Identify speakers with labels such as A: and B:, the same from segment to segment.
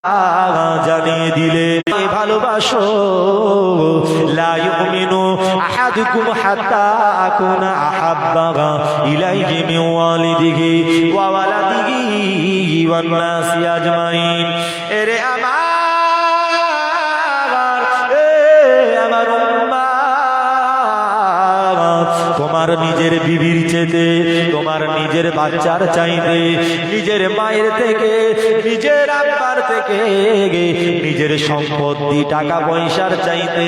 A: জানিয়ে দিলে ভালোবাসো লা ইউমিনু আহাদুকুম হাত্তা আকুনা আহাব্বা ইলাইহি মিন ওয়ালিদিহি ওয়া ওয়ালাদিহি ওয়ান নাসি আজমাইন। এরে আমার তোমার নিজের বিবির চাইতে, তোমার নিজের বাচ্চার চাইতে, নিজের মায়ের থেকে, নিজের আব্বার থেকে, নিজের সম্পত্তি টাকা পয়সার চাইতে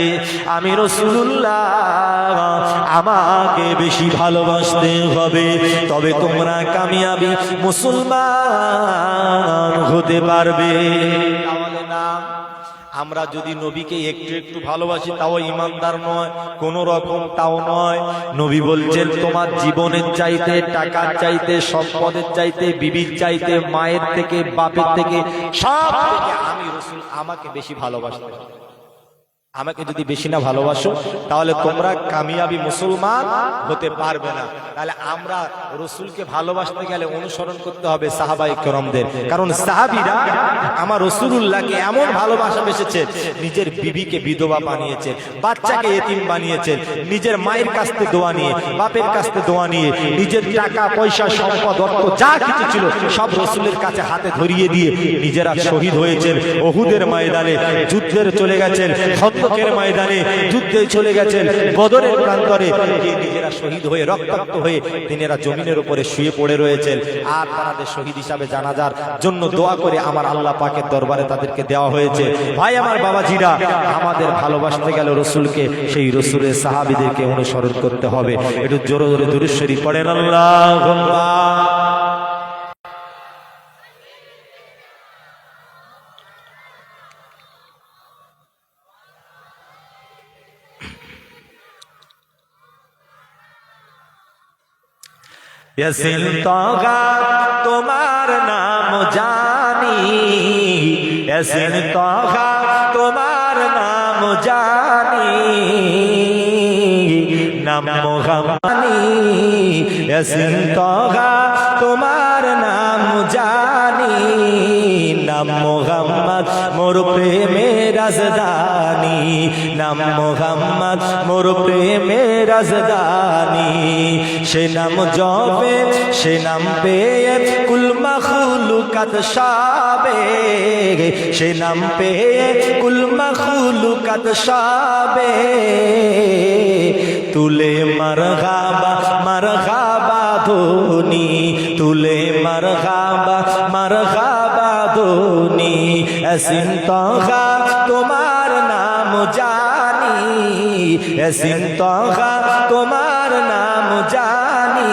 A: আমি রাসূলুল্লাহ আমাকে বেশি ভালোবাসতে হবে, তবে তোমরা কামিয়াবি মুসলমান হতে পারবে। তাহলে না আমরা যদি নবীকে একটু একটু ভালোবাসি তাও ইমানদার নয়, কোন রকম তাও নয়। নবী বলছেন তোমার জীবনের চাইতে, টাকার চাইতে, সম্পদের চাইতে, বিবির চাইতে, মায়ের থেকে, বাপের থেকে, সব থেকে আমি রাসূল আমাকে বেশি ভালোবাসতে হবে। আমাকে যদি বেশি না ভালোবাসো তাহলে তোমরা কামিয়াবি মুসলমান হতে পারবে না। তাহলে আমরা রাসূলকে ভালোবাসতে গেলে অনুসরণ করতে হবে সাহাবায়ে কেরামদের, কারণ সাহাবীরা আমার রাসূলুল্লাহকে এমন ভালোবাসা বেসেছে, নিজের বিবিকে বিধবা বানিয়েছে, বাচ্চাকে এতিম বানিয়েছে, নিজের মায়ের কাছ থেকে দোয়া নিয়ে, বাপের কাছ থেকে দোয়া নিয়ে, নিজের টাকা পয়সা সম্পদ অর্থ যা কিছু ছিল সব রাসূলের কাছে হাতে ধরিয়ে দিয়ে নিজেরা শহীদ হয়েছেন। উহুদের ময়দানে যুদ্ধের চলে গেছেন, খন্দকের ময়দানে যুদ্ধে চলে গেছেন, বদরের প্রান্তরে নিজেরা শহীদ হয়ে রক্তাক্ত হয়ে তিনারা জমিনের উপরে শুয়ে পড়ে রয়েছেন। আর তাদের শহীদ হিসাবে জানাজার জন্য দোয়া করে আমার আল্লাহ পাকের দরবারে তাদেরকে দেওয়া হয়েছে। ভাই আমার বাবাজিরা, আমাদের ভালোবাসতে গেল রাসূলকে, সেই রাসূলের সাহাবীদেরকে অনুসরণ করতে হবে। একটু জোরে জোরে দুরূদ শরীফ পড়েন আল্লাহুম্মা। ইয়াসিন তোগা তোমার নাম জানি, ইয়াসিন তোগা তোমার নাম জানি, নাম মোহাম্মদি। ইয়াসিন তোগা তোমার নাম জানি, নাম মোহাম্মদ মোর প্রেমের রাজধানী, নাম মোহাম্মদ মোর প্রেমের রাজধানী। সে নাম জপে, সে নাম পেয়ে কুল মাখলুকাত সবে, সে নাম পেয়ে কুল মাখলুকাত সবে। তুলে মারহাবা মারহাবা ধ্বনি, তুলে মারহাবা মারহাবা ধ্বনি। ইয়াসিন তোগা তোমার নাম জানি, ইয়াসিন তোগা তোমার নাম জানি,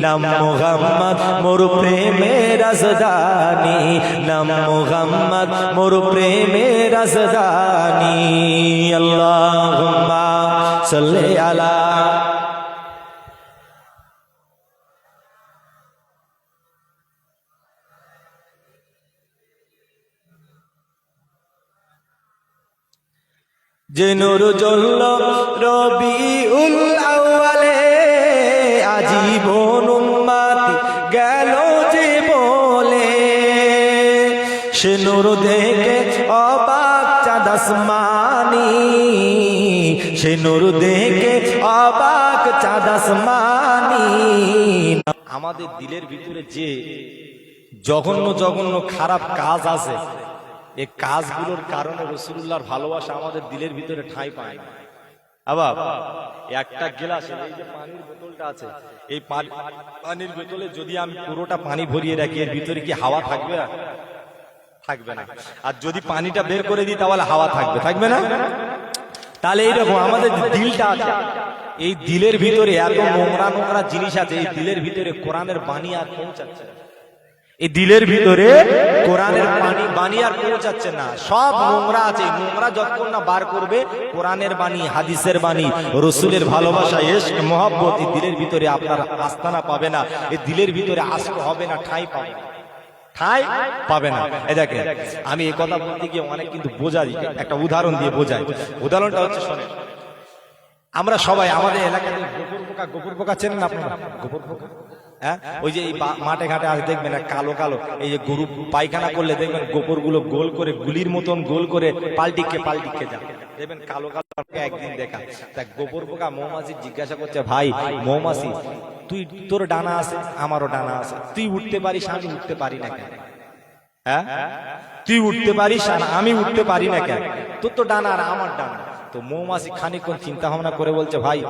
A: নাম মোহাম্মদ মোর প্রেমের রাজধানী, নাম মোহাম্মদ মোর প্রেমের রাজধানী। আল্লাহুম্মা সাল্লি আলা। যে নূর জ্বলল রবিউল আউয়ালে, আজীবন উম্মতি গেল যে বলে। সে নূর দেখে অবাক চাঁদ আসমানি, সে নূর দেখে অবাক চাঁদ আসমানি। আমাদের দিলের ভিতরে যে জঘন্য জঘন্য খারাপ কাজ আছে, এই কাজগুলোর কারণে রাসূলুল্লাহর ভালোবাসা আমাদের দিলের ভিতরে ঠাঁই পায় না। আবার একটা গ্লাস, এই যে পানির বোতলটা আছে, এই পানির বোতলে যদি আমি পুরোটা পানি ভরিয়ে রাখি, এর ভিতরে কি হাওয়া থাকবে? থাকবে না। আর যদি পানিটা বের করে দিই তাহলে হাওয়া থাকবে, থাকবে না? তাহলে এইরকম আমাদের দিলটা আছে, এই দিলের ভিতরে এত নোংরা নোংরা জিনিস আছে, এই দিলের ভিতরে কোরআনের বাণী আর পৌঁছাচ্ছে না। এই দিলের ভিতরে কোরআনের বাণী আর পৌঁছাচ্ছে না, সব নোংরা আছে। নোংরা যতক্ষণ না বার করবে কোরআনের বাণী, হাদিসের বাণী, রাসূলের ভালোবাসা, ইশক মহব্বত, এই দিলের ভিতরে আপনার আস্তানা পাবে না, এই দিলের ভিতরে আশক হবে না, ঠাঁই পাবে না, ঠাঁই পাবে না। এই দেখেন, আমি এই কথা বলতে গিয়ে অনেক কিন্তু বোঝাই, একটা উদাহরণ দিয়ে বোঝাই। উদাহরণটা হচ্ছে, শোনেন, আমরা সবাই আমাদের এলাকাতে গোবর পোকা চেনেন আপনারা? গোবর পোকা হ্যাঁ, ওই যে এই মাঠে ঘাটে আজ দেখবেন কালো কালো এই যে গরু পায়খানা করলে দেখবেন গোবর গুলো গোল করে গুলির মতন গোল করে পাল্টিকে যায়, দেখবেন কালো কালো। একদিন দেখা তা গোবর পোকা মৌমাছি জিজ্ঞাসা করছে, ভাই মৌমাছি তুই তোর ডানা আছে আমারও ডানা আছে, তুই উঠতে পারিস আমি উঠতে পারি না কেন? হ্যাঁ, তুই উঠতে পারিস আর আমি উঠতে পারি না কেন? তোর তো ডানা আর আমার ডানা। তো মৌমাছি খানিকক্ষণ চিন্তা ভাবনা করে বলছে, ভাই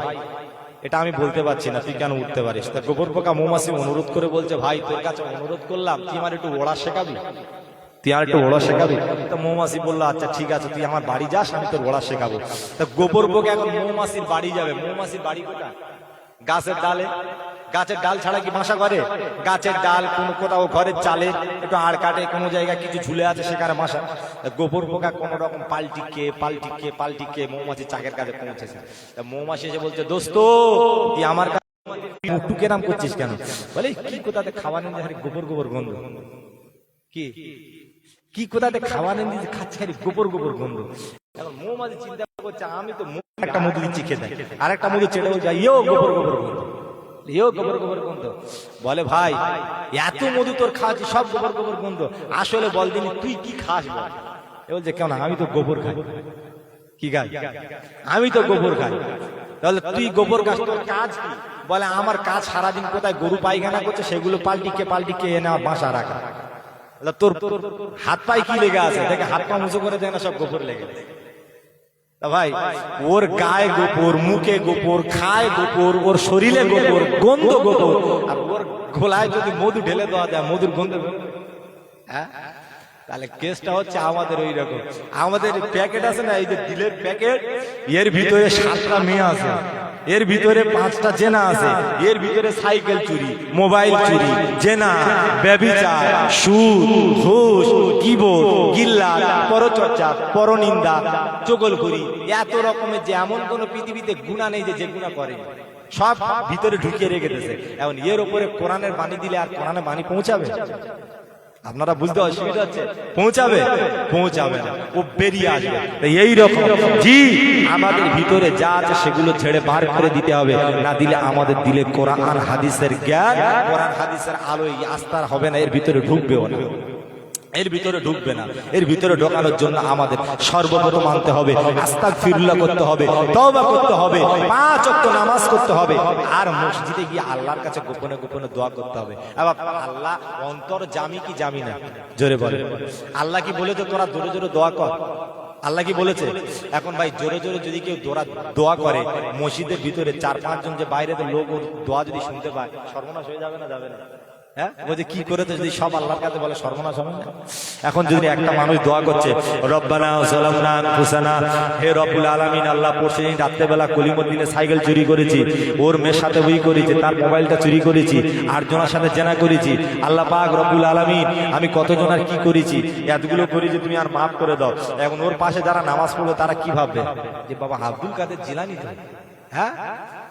A: এটা আমি বলতে পারছি না, তুই কেন উঠতে পারিস? তা গোবর পোকা মৌমাছি অনুরোধ করে বলছে, ভাই তোর কাছে অনুরোধ করলাম, তুই আমার একটু ওড়া শেখাবি, তুই আর একটু ওড়া শেখাবি? তো মৌমাছি বললো, আচ্ছা ঠিক আছে, তুই আমার বাড়ি যাস, আমি তোর ওড়া শেখাবো। তা গোবর পোকা এখন মৌমাছির বাড়ি যাবে। মৌমাছির বাড়ি কোথায়? গাছের ডালে। গাছের ডাল ছাড়া কি বাসা করে? গাছের ডাল, কোনো কোথাও ঘরের চালে একটু আড় কাটে, কোনো জায়গায় কিছু ঝুলে আছে সেখানে বাসা। গোবর পোকা কোন রকম পাল্টিকে মৌমাছি চাকের কাছে পৌঁছেছে। মৌমাছি এসে বলছে, দোস্ত তুই আমার মুখটু কেরাম করছিস কেন? বলে কি কোথাতে খাওয়া নেই, গোবর গন্ধ। কি কোথাতে খাওয়া নেই খাচ্ছে, খালি গোবর গন্ধ। এখন মৌমাছি চিন্তা করছে, আমি তো একটা মধু দিচ্ছি খেতে, আর একটা মধু চেটে বলছে, ইয়ো গোবর গন্ধ, ইয়ো গোবর গন্ধ। বলে ভাই এত মধু তোর খাওয়াচ্ছি, সব গোবর গন্ধ, আসলে বল দিনি তুই কি খাস? বলছে কেন, আমি তো গোবর খাই। কি খাই? আমি তো গোবর খাই। তাহলে তুই গোবর খাস, তোর কাজ কি? বলে আমার কাজ সারাদিন কোথায় গরু পায়খানা করছে সেগুলো পাল্টিকে এনে আমার বাসা রাখা। তোর হাত পায়ে কি লেগে আছে? দেখে হাত পা মুছো করে দেয় না, সব গোবর লেগে। ভাই ওর গায়ে গোবর, মুখে গোবর, খায় গোবর, ওর শরীরে গোবর, গন্ধ গোবর, আর ওর গোলায় যদি মধু ঢেলে দেওয়া যায়, মধুর গন্ধ। হ্যাঁ, তাহলে কেসটা হচ্ছে আমাদের ওই রকম। আমাদের প্যাকেট আছে না, এই যে দিলের প্যাকেট, এর ভিতরে 7টা মেয়ে আছে, এর ভিতরে 5টা জেনা আছে, এর ভিতরে সাইকেল চুরি, মোবাইল চুরি, জেনা, ব্যভিচার, সুদ, ঘুষ, কিবোর্ড, গিল্লা, পরচর্চা, পরনিন্দা, চগলখড়ি, এত রকমের যে এমন কোন পৃথিবীতে গুনাহ নেই যে গুনাহ করে, সব ভিতরে ঢুকিয়ে রেখে দিয়েছে। এখন এর উপরে কোরআনের বাণী দিলে আর কোরআনের বাণী পৌঁছাবে? আপনারা বুঝতে অসুবিধা হচ্ছে? পৌঁছাবে না, ও বেরিয়ে আসবে। এই রকম জি আমাদের ভিতরে যা আছে সেগুলো ছেড়ে বার করে দিতে হবে, না দিলে আমাদের দিলে কোরআন হাদিসের জ্ঞান, কোরআন হাদিসের আলোয় আস্থার হবে না, এর ভিতরে ঢুকবেও না, এর ভিতরে ঢুকবে না। এর ভিতরে ঢোকানোর জন্য আমাদের সর্বপ্রথম আনতে হবে আস্তাগফিরুল্লাহ করতে হবে, তওবা করতে হবে, 5 ওয়াক্ত নামাজ করতে হবে, আর মসজিদে গিয়ে আল্লাহর কাছে গোপনে গোপনে দোয়া করতে হবে। এবার আল্লাহ অন্তর জামি কি জামি না? জোরে বলে। আল্লাহ কি বলেছে তোরা জোরে জোরে দোয়া কর? আল্লাহ কি বলেছে? এখন ভাই জোরে জোরে যদি কেউ দোয়া করে, মসজিদের ভিতরে 4-5 জন যে বাইরে লোক ওর দোয়া যদি শুনতে পায়, সর্বনাশ হয়ে যাবে না? যাবে না? হ্যাঁ, বলছে কি করেছে যদি সব আল্লাহর কাছে বলে, সর্বনাশ হবে না? এখন যদি একটা মানুষ দোয়া করছে, রব্বানা যালামনা আনফুসানা, হে রব্বুল আলামিন, আল্লাহ পরশু দিন রাত্রেবেলা কলিমুদ্দিনে সাইকেল চুরি করেছি, ওর মেয়ের সাথে ওই করেছি, তার মোবাইলটা চুরি করেছি, 8 জনের সাথে জেনা করেছি, আল্লাহ পাক রব্বুল আলামিন আমি কতজন আর কি করেছি, এতগুলো করেছি, তুমি আর মাফ করে দাও। এখন ওর পাশে যারা নামাজ পড়বে তারা কি ভাববে? যে বাবা আব্দুল কাদের জিলানী তো। হ্যাঁ,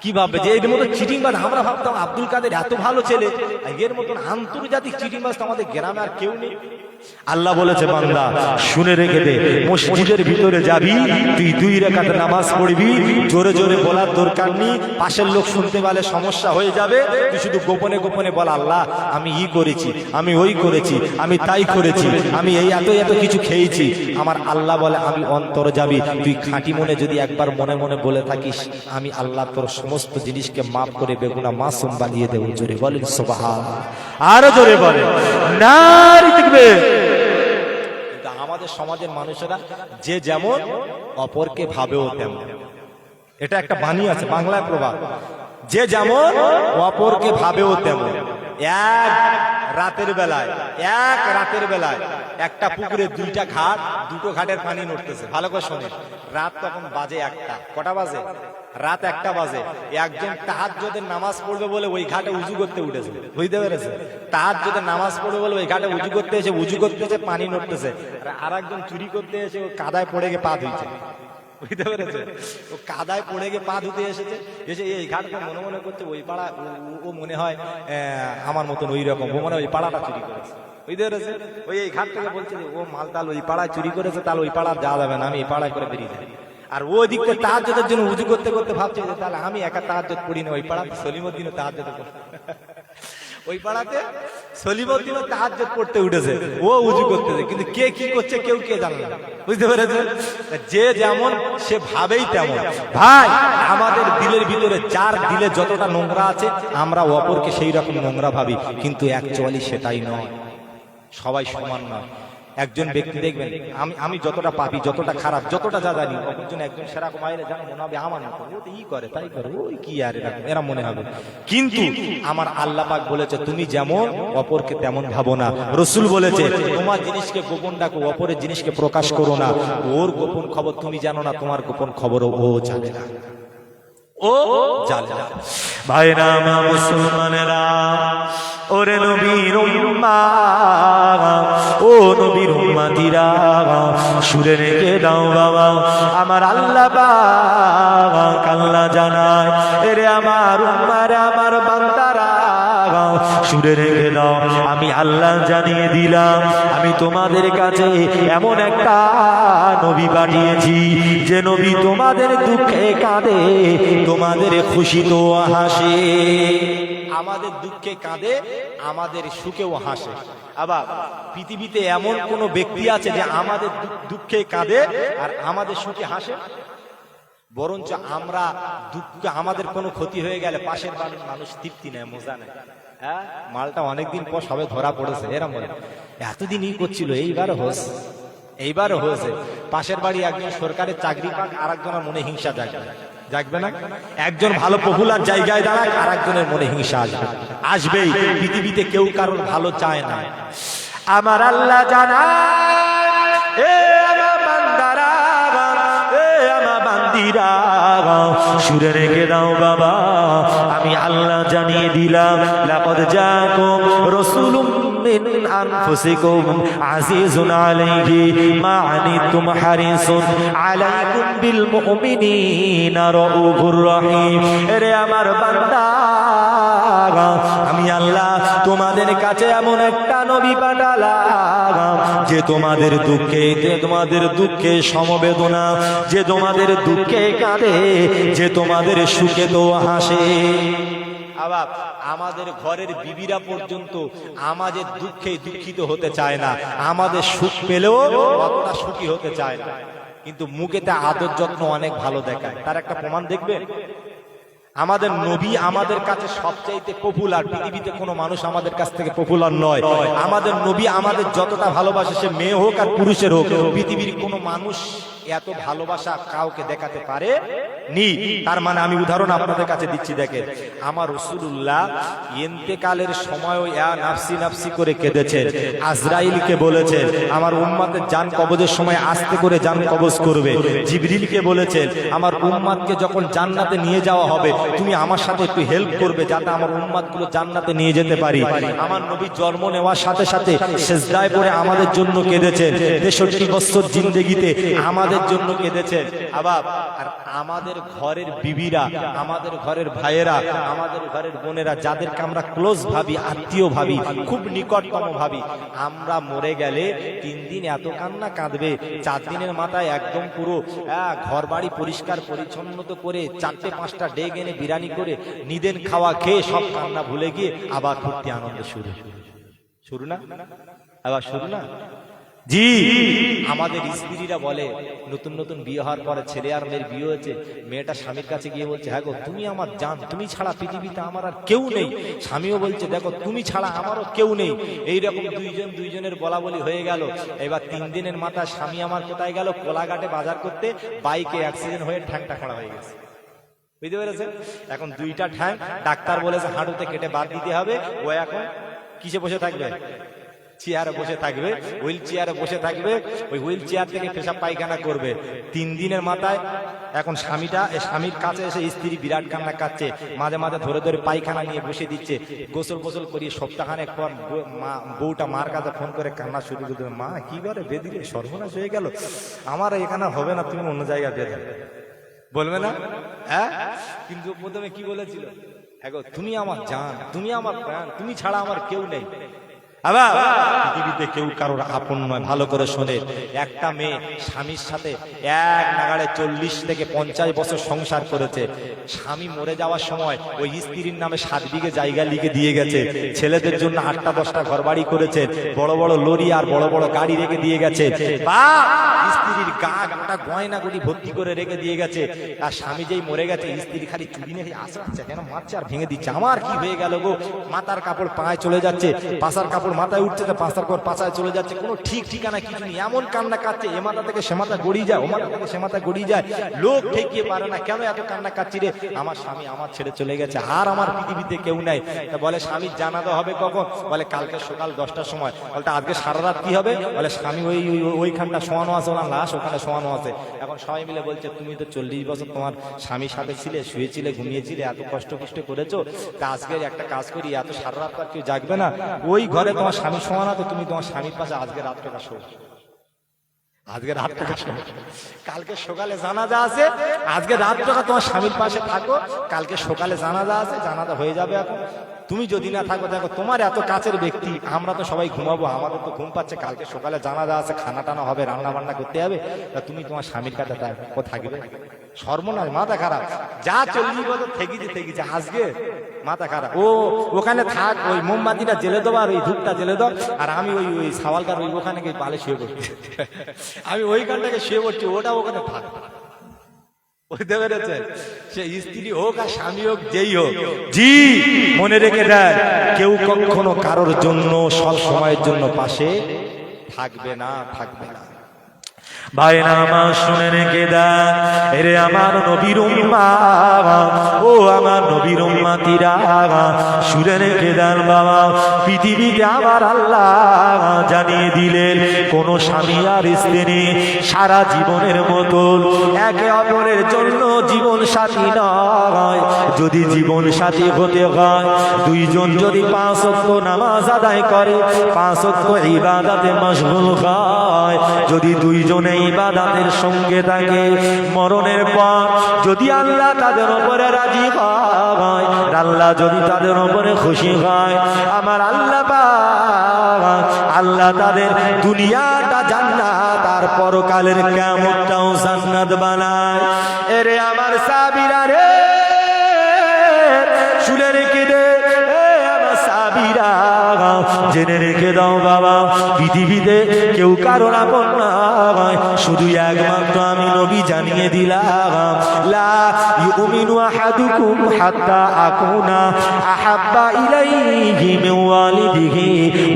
A: কি ভাববে? যে এর মতো চিটিংবাজ আমরা ভাবতাম আব্দুল কাদের এত ভালো ছেলে, এর মতন আন্তর্জাতিক চিটিংবাজ তো আমাদের গ্রামে আর কেউ নেই। আল্লাহ বলেছে, বান্দা শুনে রেখে দে, মসজিদের ভিতরে যাবি, তুই 2 রাকাত নামাজ পড়বি, জোরে জোরে বলার দরকার নেই, পাশের লোক শুনতে পারলে সমস্যা হয়ে যাবে, তুই শুধু গোপনে গোপনে বল, আল্লাহ আমি ই করেছি, আমি ওই করেছি, আমি তাই করেছি, আমি এই এত কিছু খেয়েছি। আমার আল্লাহ বলে আমি অন্তর যাবি, তুই খাঁটি মনে যদি একবার মনে মনে বলে থাকিস, আমি আল্লাহ তোর সমস্ত জিনিসকে মাফ করে বেগুনা মাসুম বানিয়ে দেব। জোরে বলেন সুবহানাল্লাহ, আরো জোরে বলেন নারী তাকবীর। কিন্তু আমাদের সমাজের মানুষেরা যে যেমন অপরকে ভাবেও তেমন, এটা একটা বাণী আছে বাংলায় প্রবাদ, যে যেমন অপরকে ভাবেও তেমন। এক রাতের বেলায় একটা পুকুরে 2টা ঘাট, 2টো ঘাটের পানি নড়তেছে। ভালো করে শোনেন, রাত তখন বাজে 1টা। কটা বাজে? রাত 1টা বাজে। একজন তাহাজ্জুদের নামাজ পড়বে বলে ওই ঘাটে উজু করতে উঠেছে, বুঝতে পেরেছে? তাহাজ্জুদের নামাজ পড়বে বলে ওই ঘাটে উজু করতেছে, পানি নড়তেছে। আর একজন চুরি করতে এসে ও কাদায় পড়ে গিয়ে পা ধুইছে, বুঝতে পেরেছে? ও কাদায় পড়ে গিয়ে পা ধুতে এসে এই ঘাটকে মনে মনে করছে ওই পাড়া, ও মনে হয় আমার মতন ওই রকম, ও মনে হয় ওই পাড়াটা চুরি করেছে, বুঝতে পেরেছে? ওই এই ঘাট থেকে বলছে ও মালতাল ওই পাড়ায় চুরি করেছে, তাহলে ওই পাড়ার যাওয়া যাবে না, আমি এই পাড়ায় করে বেরিয়ে যাই। আর ওই দিকটা তাহাজ্জুদের জন্য উজু করতে করতে ভাবছে যে তাহলে আমি একা তাহাজ্জুদ পড়ি না, ওই পাড়া সলিমুদ্দিনও তাহাজ্জুদ পড়ে। ওই পাড়াতে সলিমউদ্দিন তাহাজ্জুদ পড়তে উঠেছে, ও উজু করতেছে, কিন্তু কে কি করছে কেউ কে জানে না, বুঝতে পেরেছেন? যে যেমন সে ভাবেই তেমন। ভাই, আমাদের দিলের ভিতরে, যার দিলে যতটা নোংরা আছে আমরা অপরকে সেই রকম নোংরা ভাবি, কিন্তু অ্যাকচুয়ালি সেটাই নয়। সবাই সমান নয়। একজন ব্যক্তি দেখবেন, আমি যতটা পাপি, যতটা খারাপ, যতটা যা জানি, অপরজন একজন সেরকম আইলে যেন মনে হবে আমার মতো, ও তো ই করে তাই করে, ওই কি আর এরা মনে হবে। কিন্তু আমার আল্লাহ পাক বলেছে তুমি যেমন অপরকে তেমন ভাবো না। রাসূল বলেছে তোমার জিনিসকে গোপন রাখো, অপরের জিনিসকে প্রকাশ করো না। ওর গোপন খবর তুমি জানো না, তোমার গোপন খবরও ও জানে না, ও জানে না। ভাইরা আমার মুসলমানেরা, ওরে নবীর উম্মাহ, ও নবীর উম্মতিরা, শুনে রেখে দাও বাবা, আমার আল্লাহ পাক আল্লাহ জানায়, এরে আমার উম্মারে, আমার বান্দারা, শুনে রেখে দাও, আমি আল্লাহ জানিয়ে দিলাম, আমি তোমাদের কাছে এমন একটা নবী পাঠিয়েছি যে নবী তোমাদের দুঃখে কাঁদে, তোমাদের খুশিতেও হাসে। আমাদের দুঃখে কাঁদে, আমাদের সুখেও হাসে। আবার পৃথিবীতে এমন কোন ব্যক্তি আছে যে আমাদের দুঃখে কাঁদে আর আমাদের সুখে হাসে? বরঞ্চ আমরা দুঃখ, আমাদের কোনো ক্ষতি হয়ে গেলে পাশের বাড়ির মানুষ তৃপ্তি নেয়, মজা নেয়। হ্যাঁ, মালটা অনেকদিন পর সবে ধরা পড়েছে, এরম বলে এতদিন ই করছিল, এইবারও হয়েছে। পাশের বাড়ি একজন সরকারের চাকরি পাক, আর একজনের মনে হিংসা জাগবে না? একজন ভালো পপুলার জায়গায় দাঁড়ায়, আর একজনের মনে হিংসা আসবেই। পৃথিবীতে কেউ কারোর ভালো চায় না। আমার আল্লাহ জানায়, এ আমার বান্দারা, এ আমার বান্দিরা, শুনে রেখে দাও বাবা, আমি আল্লাহ জানিয়ে দিলাম, লাকাদ জাআকুম রাসূলুম মিন আনফুসিকুম আজিজুন আলাইহি মা আনিতুম হারিসুন আলাইকুম বিল মুমিনিনা রাউফুর রহিম। এরে আমার বান্দা, আমি আল্লাহ তোমাদের কাছে এমন একটা নবী পাঠালাম যে তোমাদের দুঃখে সমবেদনা, যে তোমাদের দুঃখে কাঁদে, যে তোমাদের সুখে তো হাসে। আবার আমাদের ঘরের বিবিরা পর্যন্ত আমাদের দুঃখে দুঃখিত হতে চায় না, আমাদের সুখ পেলেও অতটা সুখী হতে চায় না, কিন্তু মুখেতে আদর যত্ন অনেক ভালো দেখায়। তার একটা প্রমাণ দেখবে, আমাদের নবী আমাদের কাছে সবচাইতে পপুলার, পৃথিবীতে কোনো মানুষ আমাদের কাছ থেকে পপুলার নয়। আমাদের নবী আমাদের যতটা ভালোবাসে, সে মেয়ে হোক আর পুরুষের হোক, পৃথিবীর কোনো মানুষ এত ভালোবাসা কাউকে দেখাতে পারে নি। তার মানে আমি উদাহরণ আপনাদের কাছে দিচ্ছি, দেখেন আমার রাসূলুল্লাহ ইন্তেকালের সময়ও নাফসি নাফসি করে কেঁদেছেন। আজরাইলকে বলেছেন আমার উম্মতের জান কবজের সময় আস্তে করে জান কবজ করবে। জিবরিলকে বলেছেন আমার উম্মতকে যখন জান্নাতে নিয়ে যাওয়া হবে তুমি আমার সাথে একটু হেল্প করবে, যাতে আমার উম্মতগুলো জান্নাতে নিয়ে যেতে পারি। আমার নবী জন্ম নেওয়ার সাথে সাথে সিজদায় পড়ে আমাদের জন্য কেঁদেছেন। 63 বছর জিন্দেগিতে আমাদের জন্য কেঁদেছেন। আবার আর আমাদের ঘরের বিবিরা, আমাদের ঘরের ভাইয়েরা, আমাদের ঘরের বোনেরা, যাদেরকে আমরা ক্লোজ ভাবি, আত্মীয় ভাবি, খুব নিকটতম ভাবি, আমরা মরে গেলে 3 দিন এত কান্না কাঁদবে, 4 দিনের মাথায় একদম পুরো ঘর বাড়ি পরিষ্কার পরিচ্ছন্ন করে 4-5টা ডেগ এনে বিরিয়ানি করে নিদেন খাওয়া খেয়ে সব কান্না ভুলে গিয়ে আবার ফুর্তি আনন্দ শুরু না, আবার শুরু না। জি, আমাদের স্ত্রীরা বলে, নতুন নতুন বিয়ে হওয়ার পরে ছেলে আর মেয়ের বিয়ে হয়েছে, মেয়েটা স্বামীর কাছে গিয়ে বলছে হ্যাঁ গো তুমি আমার জান, তুমি ছাড়া পৃথিবীতে আমার আর কেউ নেই। স্বামীও বলছে দেখো তুমি ছাড়া আমারও কেউ নেই। এইরকম দুইজনের বলা বলি হয়ে গেল। এবার 3 দিনের মাথায় স্বামী আমার কোথায় গেল, কোলাঘাটে বাজার করতে, বাইকে অ্যাক্সিডেন্ট হয়ে ঠ্যাংটা খাড়া হয়ে গেছে, বুঝতে পেরেছেন? এখন 2টা ঠ্যাং ডাক্তার বলেছে হাঁটুতে কেটে বাদ দিতে হবে। ও এখন কিসে বসে থাকবে? চেয়ারে বসে থাকবে, হুইল চেয়ারে বসে থাকবে, ওই হুইল চেয়ার থেকে পেশাব পায়খানা করবে। 3 দিনের মাথায় এখন স্বামীর কাছে এসে স্ত্রী বিরাট কান্না কাচ্ছে, মাঝে মাঝে ধরে ধরে পায়খানা নিয়ে বসে দিচ্ছে। গোসল করিয়ে সপ্তাহখানেক পর বউটা মার কাছে ফোন করে কান্না শুরু করে দেবে, মা কি করে বেদিলে সর্বনাশ হয়ে গেল, আমার এখানে হবে না, তুমি অন্য জায়গায় বেঁধে বলবে না? হ্যাঁ, কিন্তু প্রথমে কি বলেছিল? হ্যাঁ গো তুমি আমার জান, তুমি আমার প্রাণ, তুমি ছাড়া আমার কেউ নেই। আবার পৃথিবীতে কেউ কারোর আপন নয়। ভালো করে শোনে, একটা মেয়ে স্বামীর সাথে এক নাগাড়ে 40 থেকে 50 বছর সংসার করেছে। স্বামী মরে যাওয়ার সময় ওই স্ত্রীর নামে 7 বিঘে জায়গা লিখে দিয়ে গেছে। ছেলেদের জন্য 8টা 10টা ঘর বাড়ি করেছে, বড় বড় লরি আর বড় বড় গাড়ি রেখে দিয়ে গেছে। বা স্ত্রীর গোটা গয়না গুলি ভর্তি করে রেখে দিয়ে গেছে। আর স্বামী যেই মরে গেছে, স্ত্রী খালি চুরি নিয়ে আসছে, কেন মারছে আর ভেঙে দিচ্ছে। আমার কি হয়ে গেল গো, মাথার কাপড় পায়ে চলে যাচ্ছে, পাশার কাপড় মাথায় উঠছে, পাশার কাপড় পাশায় চলে যাচ্ছে, কোনো ঠিক ঠিকানা কিছু নেই। এমন কান্না কাচ্ছে, এ মাথা থেকে সে মাথা গড়িয়ে যায়, ও মাথা থেকে সে মাথা গড়িয়ে যায়। লোক ঠেকিয়ে পারে না, কেন এত কান্না কাচ্ছি রে, আমার স্বামী আমার ছেড়ে চলে গেছে, আর আমার পৃথিবীতে কেউ নাই। তা বলে স্বামীর জানাজা হবে কখন? বলে কালকে সকাল 10টার সময়। বলতে আজকে সারা রাত কি হবে? বলে স্বামী ওইখানটা শোয়ানো আছে, ওনার লাশ ওখানে শোয়ানো আছে। এখন সবাই মিলে বলছে তুমি তো 40 বছর তোমার স্বামীর সাথে ছিলে, শুয়েছিলে, ঘুমিয়েছিলে, এত কষ্ট করেছো, তা আজকে একটা কাজ করি, এত সারা রাত আর কেউ জাগবে না, ওই ঘরে তোমার স্বামী শোয়ানো, তো তুমি তোমার স্বামীর পাশে আজকে রাতটা শো, আজকে রাতটা শো, কালকে সকালে জানাজা আছে, আজকে রাতটা তোমার স্বামীর পাশে থাকো, কালকে সকালে জানাজা আছে, জানাজা হয়ে যাবে। এখন তুমি যদি না থাকো, দেখো তোমার এত কাছের ব্যক্তি, আমরা তো সবাই ঘুমাবো, আমাদের তো ঘুম পাচ্ছে, কালকে সকালে জানাজা আছে, খানা টানা হবে, রান্না বান্না করতে হবে, তা তুমি তোমার স্বামীর কাছে থাকবে? সর্বনাশ, মাথা খারাপ। যা 40 বছর থেকেছে আজকে মাথা খারাপ। ওখানে থাক, ওই মোমবাতিটা জেলে দেবো আর ওই ধূপটা জেলে দাও, আর আমি ওই সাওয়ালকার ওখানে গিয়ে পালে শুয়ে পড়ছি, আমি ওইখানটাকে শুয়ে পড়ছি, ওটা ওখানে থাক। বুঝতে পেরেছে? সে স্ত্রী হোক আর স্বামী হোক, যেই হোক, জি মনে রেখে দেয়, কেউ কখনো কারোর জন্য সব সময়ের জন্য পাশে থাকবে না। ভাইরা আমার শুনে রেখে দেন, এরে আমার নবীর উম্মাত, ও আমার নবীর উম্মাতিরা, শুনে রেখে দেন বাবা, পৃথিবীতে আমার আল্লাহ জানিয়ে দিলেন, কোন স্বামী আর স্ত্রী সারা জীবনের মতো একে অপরের জন্য জীবন সাথী নয়। যদি জীবন সাথী হতে হয়, দুইজন যদি 5 ওয়াক্ত নামাজ আদায় করে, 5 ওয়াক্ত ইবাদতে মশগুল হয়, যদি দুইজনে ইবাদতের সঙ্গে থাকে, মরণের পর যদি আল্লাহ তাদের উপরে রাজি হয়, আল্লাহ যদি তাদের উপরে খুশি হয়, আমার আল্লাহ পাক আল্লাহ তাদের দুনিয়াটা জান্নাত আর পরকালের কিয়ামতটাও জান্নাত বানায়। এরে আমার সাবিরা রে, শুনে রেখে দে, আমার সাবিরা জেনে রেখে দাও বাবা, পৃথিবীতে কেউ কারোর আপন নয়, শুধু একমাত্র আমি নবী জানিয়ে দিলাম, লা ইউমিনু আহাদুকুম হাত্তা আকুনা আহাব্বা ইলাইহি মিন ওয়ালিদিহি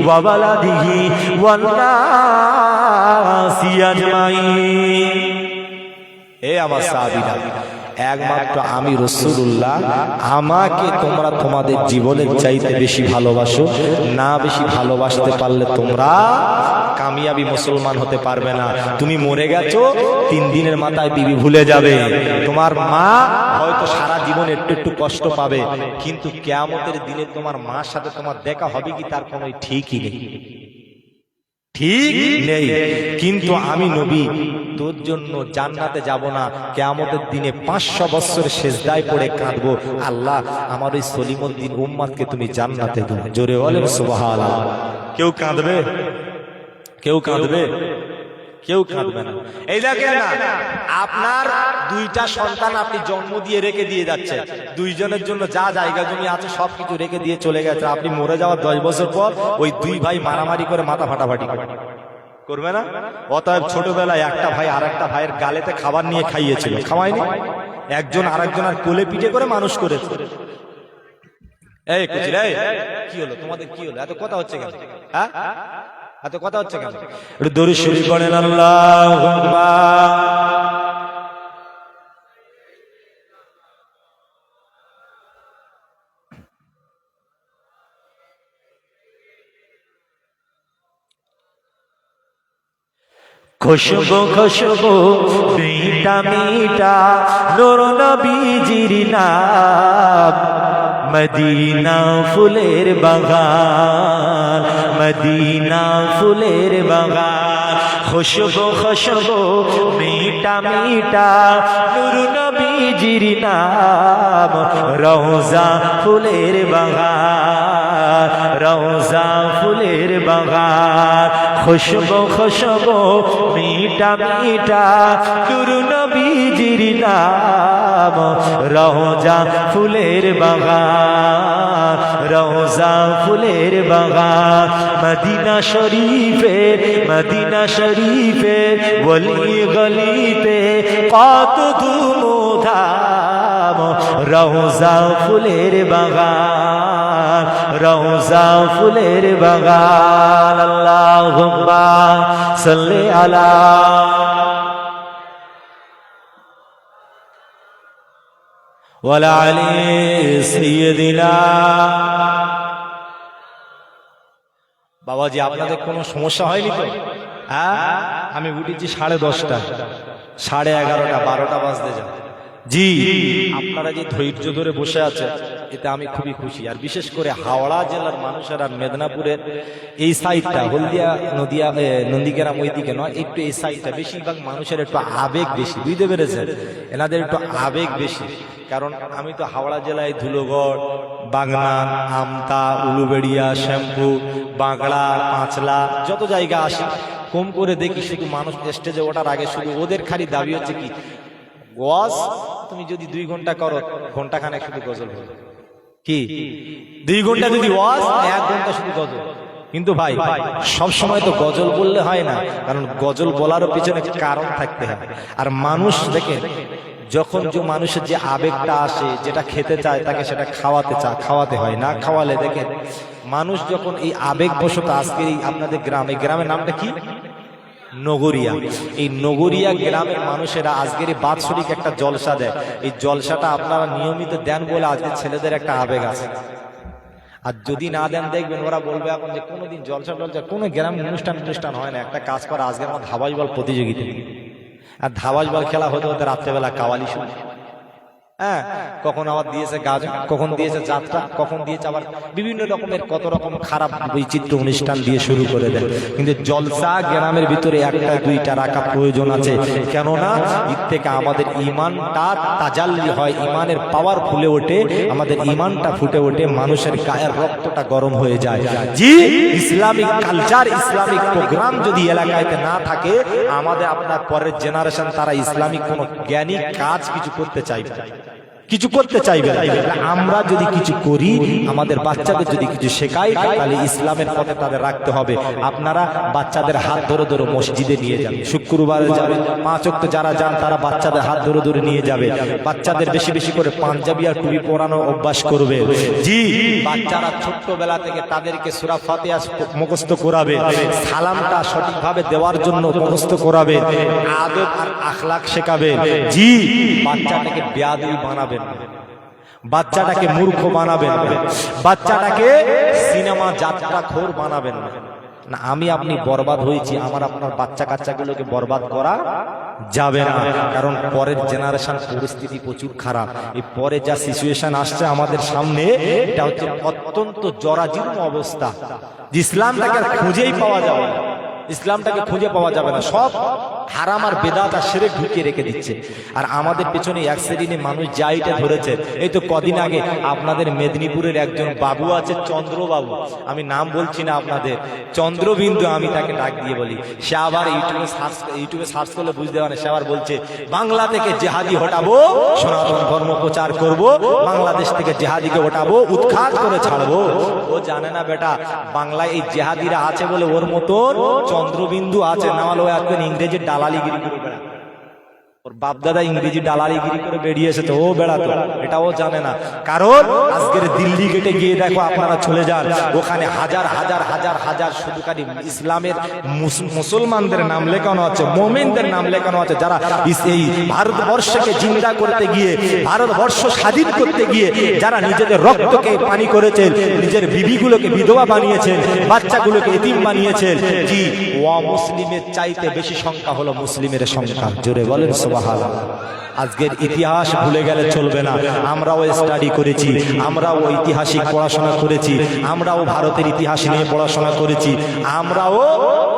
A: ওয়া ওয়ালাদিহি ওয়ান নাসি আজমাইন। হে আমার সাহাবীরা, একমাত্র আমি রাসূলুল্লাহ, আমাকে তোমরা তোমাদের জীবনের চাইতে বেশি ভালোবাসো না, বেশি ভালোবাসতে পারলে তোমরা কামিয়াবি মুসলমান হতে পারবে না। তুমি মরে গেছো, 3 দিনের মাথায় বিবি ভুলে যাবে, তোমার মা হয়তো সারা জীবন একটু একটু কষ্ট পাবে, কিন্তু কিয়ামতের দিনে তোমার মার সাথে তোমার দেখা হবে কি তার কোনো ঠিকই নেই, ঠিক নেই। কিন্তু আমি নবী তোর জন্য জান্নাতে যাব না, কিয়ামতের দিনে 500 বছর সিজদায় পড়ে কাঁদবো, আল্লাহ আমার ওই সলিমুদ্দিন উম্মতকে তুমি জান্নাতে দাও। জোরে বলেন সুবহানাল্লাহ। কেউ কাঁদবে? কেউ কাঁদবে? কেউ কাঁদবে না। এই দেখেন না, আপনার 2টা সন্তান আপনি জন্ম দিয়ে রেখে দিয়ে যাচ্ছে, দুইজনের জন্য যা জায়গা জমি আছে সবকিছু রেখে দিয়ে চলে গেছে, আপনি মরে যাওয়ার 10 বছর পর ওই 2 ভাই মারামারি করে মাথা ফাটাফাটি করবে না? অতএব ছোটবেলায় একটা ভাই আর একটা ভাইয়ের গালেতে খাবার নিয়ে খাইয়েছিল, খাওয়ায়নি? একজন আরেকজনের কোলে পিঠে করে মানুষ করেছে। এই কুচিরা, কি হলো তোমাদের, কি হলো, এত কথা হচ্ছে কেন? হ্যাঁ, এত কথা হচ্ছে কেন? একটু দরুদ শরীফ পড়েন, আল্লাহু আকবার। খুশবু খুশবু মিঠা মিঠা নূর নবীজির নাম, মদিনা ফুলের বাগান, মদিনা ফুলের বাগান। খুশবু খুশবু মিঠা মিঠা নূর নবীজির নাম, রওজা ফুলের বাগান। রওজা ফুলের বাগান খুশবু খুশবু মিঠা মিঠা নূর নবীজির নাম রওজা ফুলের বাগান রওজা ফুলের বাগান মদিনা শরীফে গলি গলিতে কত ধুমধাম রওজা ফুলের বাগান রওজা ফুলের বাগান আল্লাহুম্মা সাল্লি আলা ওয়ালা আলি সাইয়্যিদিনা। বাবাজি আপনাদের কোনো সমস্যা হয়নি তো? হ্যাঁ, আমি উঠেছি 10:30, 11:30, 12টা বাজতে যায়। জি, আপনারা যে ধৈর্য ধরে বসে আছেন এতে আমি খুবই খুশি। আর বিশেষ করে হাওড়া জেলার মানুষেরা মেদিনীপুরের এই সাইডটা হলদিয়া নদিয়া নন্দীগ্রাম ওই দিকে নয়, একটু এই সাইডটা বেশিরভাগ মানুষের একটু আবেগ বেশি, বুঝতে পেরেছেন? এনাদের একটু আবেগ বেশি। কারণ আমি তো হাওড়া জেলায় ধুলোগড়, বাগনান, আমতা, উলুবেড়িয়া, শ্যামপুর, বাঁকড়া, পাঁচলা যত জায়গা আসি, কম করে দেখি শুধু মানুষ স্টেজে ওঠার আগে শুধু ওদের খালি দাবি হচ্ছে কি, ওয়াজ তুমি যদি 2 ঘন্টা করো, ঘন্টাখানেক শুধু গজল বলো। কি 2 ঘন্টা যদি ওয়াজ, 1 ঘন্টা শুধু গজল। কিন্তু ভাই সব সময় তো গজল বললে হয় না, কারণ গজল বলারও পিছনে কারণ থাকতে হয়। আর মানুষ দেখেন, যখন যে মানুষের যে আবেগটা আসে, যেটা খেতে চায় তাকে সেটা খাওয়াতে হয়, না খাওয়ালে দেখেন মানুষ যখন এই আবেগবশত, আজকে এই আপনাদের গ্রামের নামটা কি, নগরিয়া, এই নগরিয়া গ্রামের মানুষেরা আজকের এই বাৎসরিক একটা জলসা দেয়। এই জলসাটা আপনারা নিয়মিত দেন বলে আজকে ছেলেদের একটা আবেগ আছে। আর যদি না দেন দেখবেন ওরা বলবে এখন যে কোনোদিন জলসা কোনো গ্রামে অনুষ্ঠান হয় না। একটা কাজ করা, আজকে আমার ধাবাস বল প্রতিযোগিতা, আর ধাবাস বল খেলা হতে হতে রাত্রেবেলা কাওয়ালি শুনে, হ্যাঁ, কখন আবার দিয়েছে গাজন, কখন দিয়েছে যাত্রা, কখন দিয়েছে আবার বিভিন্ন রকমের কত রকম খারাপ বৈচিত্র্য অনুষ্ঠান দিয়ে শুরু করে দেয়। কিন্তু জলসা গ্রামের ভিতরে 1টা 2টা রাখা প্রয়োজন আছে। কেননা এর থেকে আমাদের ইমানটা তাজাল্লি হয়, ইমানের পাওয়ার ফুলে ওঠে, আমাদের ইমানটা ফুটে ওঠে, মানুষের গায়ের রক্তটা গরম হয়ে যায়। জি, ইসলামিক কালচার, ইসলামিক প্রোগ্রাম যদি এলাকাতে না থাকে, আমাদের আপনার পরের জেনারেশন তারা ইসলামিক কোনো জ্ঞানী কাজ কিছু করতে চাইবে না। আমরা যদি কিছু করি, আমাদের বাচ্চাদের যদি কিছু শেখাই, তাহলে ইসলামের পথে তাদের রাখতে হবে। আপনারা বাচ্চাদের হাত ধরে ধরে মসজিদে নিয়ে যাবে, শুক্রবারে যাবে, 5 ওয়াক্ত যারা যান তারা বাচ্চাদের হাত ধরে ধরে নিয়ে যাবে। বাচ্চাদের বেশি বেশি করে পাঞ্জাবি আর টুপি পরানো অভ্যাস করবে। জি, বাচ্চারা ছোট্টবেলা থেকে তাদেরকে সূরা ফাতিহা মুখস্থ করাবে, সালামটা সঠিকভাবে দেওয়ার জন্য মুখস্থ করাবে, আদব আর আখলাক শেখাবে। জি, বাচ্চাটাকে বেয়াদবি বানাবে, বাচ্চাটাকে মূর্খ বানাবেন, বাচ্চাটাকে সিনেমা যাত্রাখোর বানাবেন না। আমি আপনি বরবাদ হয়েছি, আমার আপনার বাচ্চা কাচ্চাগুলোকে বরবাদ করা যাবে না। কারণ পরের জেনারেশন পরিস্থিতি প্রচুর খারাপ। এই পরে যা সিচুয়েশন আসছে আমাদের সামনে, এটা হচ্ছে অত্যন্ত জরাজীর্ণ অবস্থা। ইসলামটাকে খুঁজেই পাওয়া যাবে না, ইসলামটাকে খুঁজে পাওয়া যাবে না। সব হারাম আর বেদাত আর শিরক ঢুকিয়ে রেখে দিচ্ছে। আর আমাদের পেছনে এক শ্রেণীর মানুষ যাইটা ধরেছে। এই তো কদিন আগে আপনাদের মেদিনীপুরের একজন বাবু আছে, চন্দ্রবাবু, আমি নাম বলছি না আপনাদের, চন্দ্রবিন্দু আমি তাকে ডাক দিয়ে বলি। সে আবার ইউটিউবে সার্চ করলে বুঝতে পারে, সে আবার বলছে বাংলা থেকে জেহাদি হটাবো, সনাতন ধর্ম প্রচার করব, বাংলাদেশ থেকে জেহাদিকে হটাবো, উৎখাত করে ছাড়বো। ও জানে না বেটা, বাংলায় এই জেহাদিরা আছে বলে ওর মতন চন্দ্রবিন্দু আছে, নাহলে ও একজন ইংরেজির দালালিগিরি করে বেড়া। ওর বাপদাদা ইংরেজি দালালিগিরি করে বেরিয়ে এসেছে, ও বেড়াতো, এটা ও জানে না। কারণ আজকের দিল্লি গেটে গিয়ে দেখো, আপনারা চলে যান, ওখানে হাজার হাজার হাজার হাজার শুধু খালি ইসলামের মুসলমানদের নাম লেখানো আছে, মোমেনদের নাম লেখানো আছে, যারা এই ভারতবর্ষকে জিন্দা করতে গিয়ে, ভারতবর্ষ স্বাধীন করতে গিয়ে যারা নিজেদের রক্তকে পানি করেছেন, নিজের বিবিগুলোকে বিধবা বানিয়েছেন, বাচ্চাগুলোকে এতিম বানিয়েছেন। জি, অমুসলিমের চাইতে বেশি সংখ্যা হলো মুসলিমের সংখ্যা। জোরে বলেন সুবহানাল্লাহ। সুবহানাল্লাহ। আজকের ইতিহাস ভুলে গেলে চলবে না। আমরাও স্টাডি করেছি, আমরাও ঐতিহাসিক পড়াশোনা করেছি, আমরাও ভারতের ইতিহাস নিয়ে পড়াশোনা করেছি, আমরাও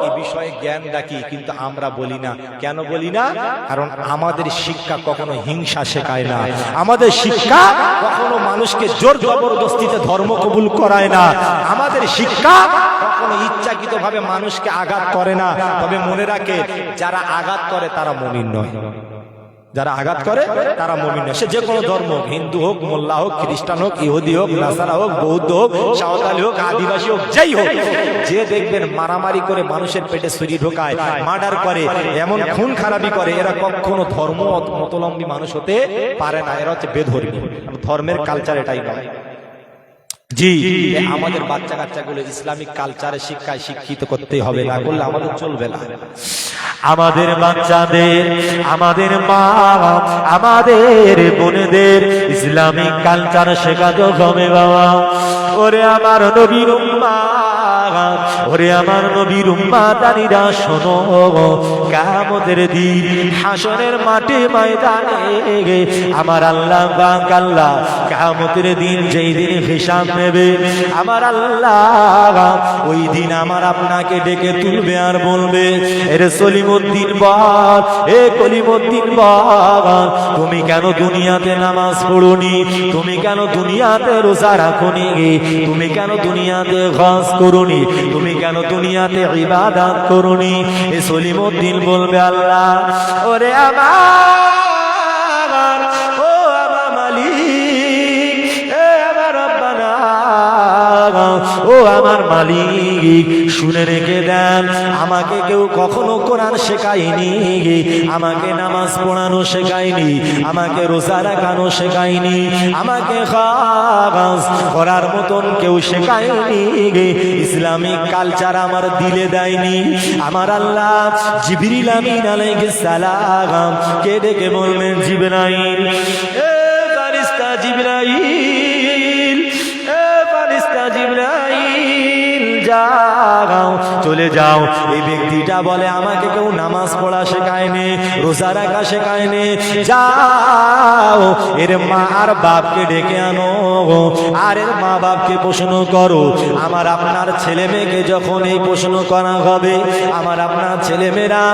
A: এই বিষয়ে জ্ঞান রাখি, কিন্তু আমরা বলি না। কেন বলি না? কারণ আমাদের শিক্ষা কখনো হিংসা শেখায় না, আমাদের শিক্ষা কখনো মানুষকে জোর জবরদস্তিতে ধর্ম কবুল করায় না, আমাদের শিক্ষা কখনো ইচ্ছাকৃতভাবে মানুষকে আঘাত করে না। তবে মনে রাখে, যারা আঘাত করে তারা মুমিন নয়, যারা আঘাত করে তারা মুমিন নয়। সে যে কোনো ধর্ম হোক, হিন্দু হোক, মোল্লা হোক, খ্রিস্টান হোক, ইহুদি হোক, নাসারা হোক, বৌদ্ধ হোক, সাঁওতালি হোক, আদিবাসী হোক, যেই হোক, যে দেখবেন মারামারি করে মানুষের পেটে ছুরি ঢোকায়, মার্ডার করে, এমন খুন খারাপি করে, এরা কখনো ধর্ম মতলম্বী মানুষ হতে পারে না। এরা হচ্ছে বেধর্মী। ধর্মের কালচার এটাই নয়। জি, আমাদের বাচ্চা কাচ্চাগুলো ইসলামিক কালচারে শিক্ষায় শিক্ষিত করতে হবে, না করলে আমাদের চলবে না।
B: আমাদের বাচ্চাদের, আমাদের মা, আমাদের বোনেদের ইসলামিক কালচার শেখাতে হবে বাবা। ওরে আমার নবীর উম্মাত, ওরে আমার নবীর উম্মাতানিরা শোনো, কিয়ামতের দিন হাসরের মাঠে ময়দানে আমার আল্লাহ পাক আল্লাহ কিয়ামতের দিন যেই দিন হিসাব নেবে, আমার আল্লাহ ওই দিন আমার আপনাকে ডেকে তুলবে আর বলবে, এরে সলিমউদ্দিন বল, এ কলিমউদ্দিন বল, তুমি কেন দুনিয়াতে নামাজ পড়োনি? তুমি কেন দুনিয়াতে রোজা রাখোনি? তুমি কেন দুনিয়াতে হজ করোনি? তুমি কেন দুনিয়াতে ইবাদত করোনি? এ সলিমউদ্দিন বলবে, আল্লাহ ওরে আমার, ও আমার মালিক, এ আমার রব্বানা, ও আমার মালিক, শুনে রেখে দেন, আমাকে কেউ কখনো কোরআন শেখায়নি, আমাকে নামাজ পড়ানো শেখায়নি, আমাকে রোজা রাখানো শেখায়নি, আমাকে হজ করার মতন কেউ শেখায়নি, ইসলামিক কালচার আমার দিলে দেয়নি। আমার আল্লাহ জিবরিল আমিন আলাইহিস সালাম কে ডেকে বললেন, জিবরাইল, এ ফারিস্তা জিবরাইল, এ ফারিস্তা জিবরাইল, যাও চলে যাও। এই ব্যক্তিটা বলে, আমাকে কেউ নামাজ পড়া শেখায়নি, রোজা রাখা শেখায়নি, যাও এর মা আর বাপকে ডেকে আনো, আর এর মা বাপকে প্রশ্ন করো। আমার আপনার ছেলে মেয়েকে যখন এই প্রশ্ন করা হবে, আমার আপনার ছেলে মেয়েরা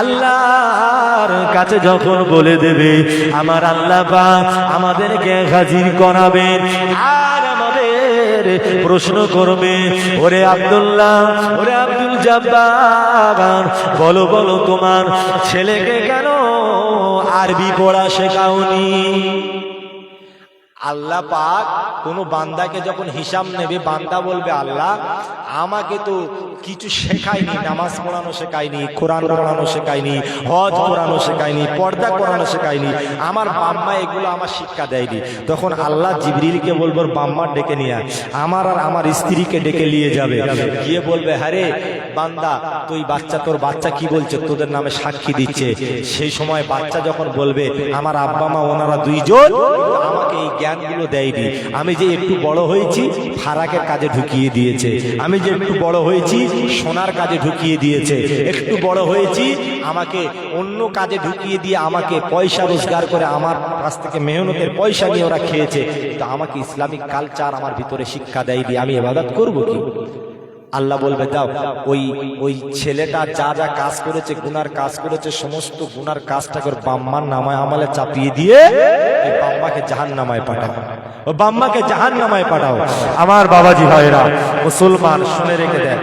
B: আল্লাহর কাছে যখন বলে দেবে, আমার আল্লাহ পাক আমাদেরকে হাজির করাবেন, আর আমাদের প্রশ্ন করবে, ওরে আব্দুল্লাহ, ওরে আব্দুল জব্বার, বলো বলো তোমার ছেলেকে কেন আরবি পড়া শেখাওনি? আল্লাহ পাক কোন বান্দাকে যখন হিসাব নেবে, বান্দা বলবে, আল্লাহ আমাকে তো কিছু শেখায়নি, নামাজ পড়ানো শেখায়নি, কোরআন পড়ানো শেখায়নি, হজ পড়ানো শেখায়নি, পর্দা করানো শেখায়নি, আমার বাম্মা এগুলো আমার শিক্ষা দেয়নি। তখন আল্লাহ জিবরিলকে বলবো, বাম্মা ডেকে নিয়ে আয়, আমার আর আমার স্ত্রীকে ডেকে নিয়ে যাবে, গিয়ে বলবে, হ্যাঁ রে বান্দা, তুই বাচ্চা, তোর বাচ্চা কি বলছে, তোদের নামে সাক্ষী দিচ্ছে। সেই সময় বাচ্চা যখন বলবে, আমার আব্বা মা ওনারা দুইজন আমাকে এই জ্ঞানগুলো দেয়নি, আমি যে একটু বড় হয়েছি ফারাকের কাজে ঢুকিয়ে দিয়েছে, আমি যে একটু বড় হয়েছি সোনার কাজে ঢুকিয়ে দিয়েছে, একটু বড় হয়েছি আমাকে অন্য কাজে ঢুকিয়ে দিয়ে আমাকে পয়সা রোজগার করে আমার কাছ থেকে মেহনতের পয়সা নিয়ে ওরা খেয়েছে, তো আমাকে ইসলামিক কালচার আমার ভিতরে শিক্ষা দেয়নি, আমি ইবাদত করব কি? আল্লাহ বলবে, দাও ওই ছেলেটা যা যা কাজ করেছে, গুনার কাজ করেছে, সমস্ত গুনার কাজটাকে ওর বাম্মার নামায় আমলে চাপিয়ে দিয়ে এই বাম্মাকে জাহান্নামায় পাঠাও, ও বাম্মাকে জাহান্নামায় পাঠাও। আমার বাবাজি ভাইরা মুসলমান, শুনে রেখে দেন,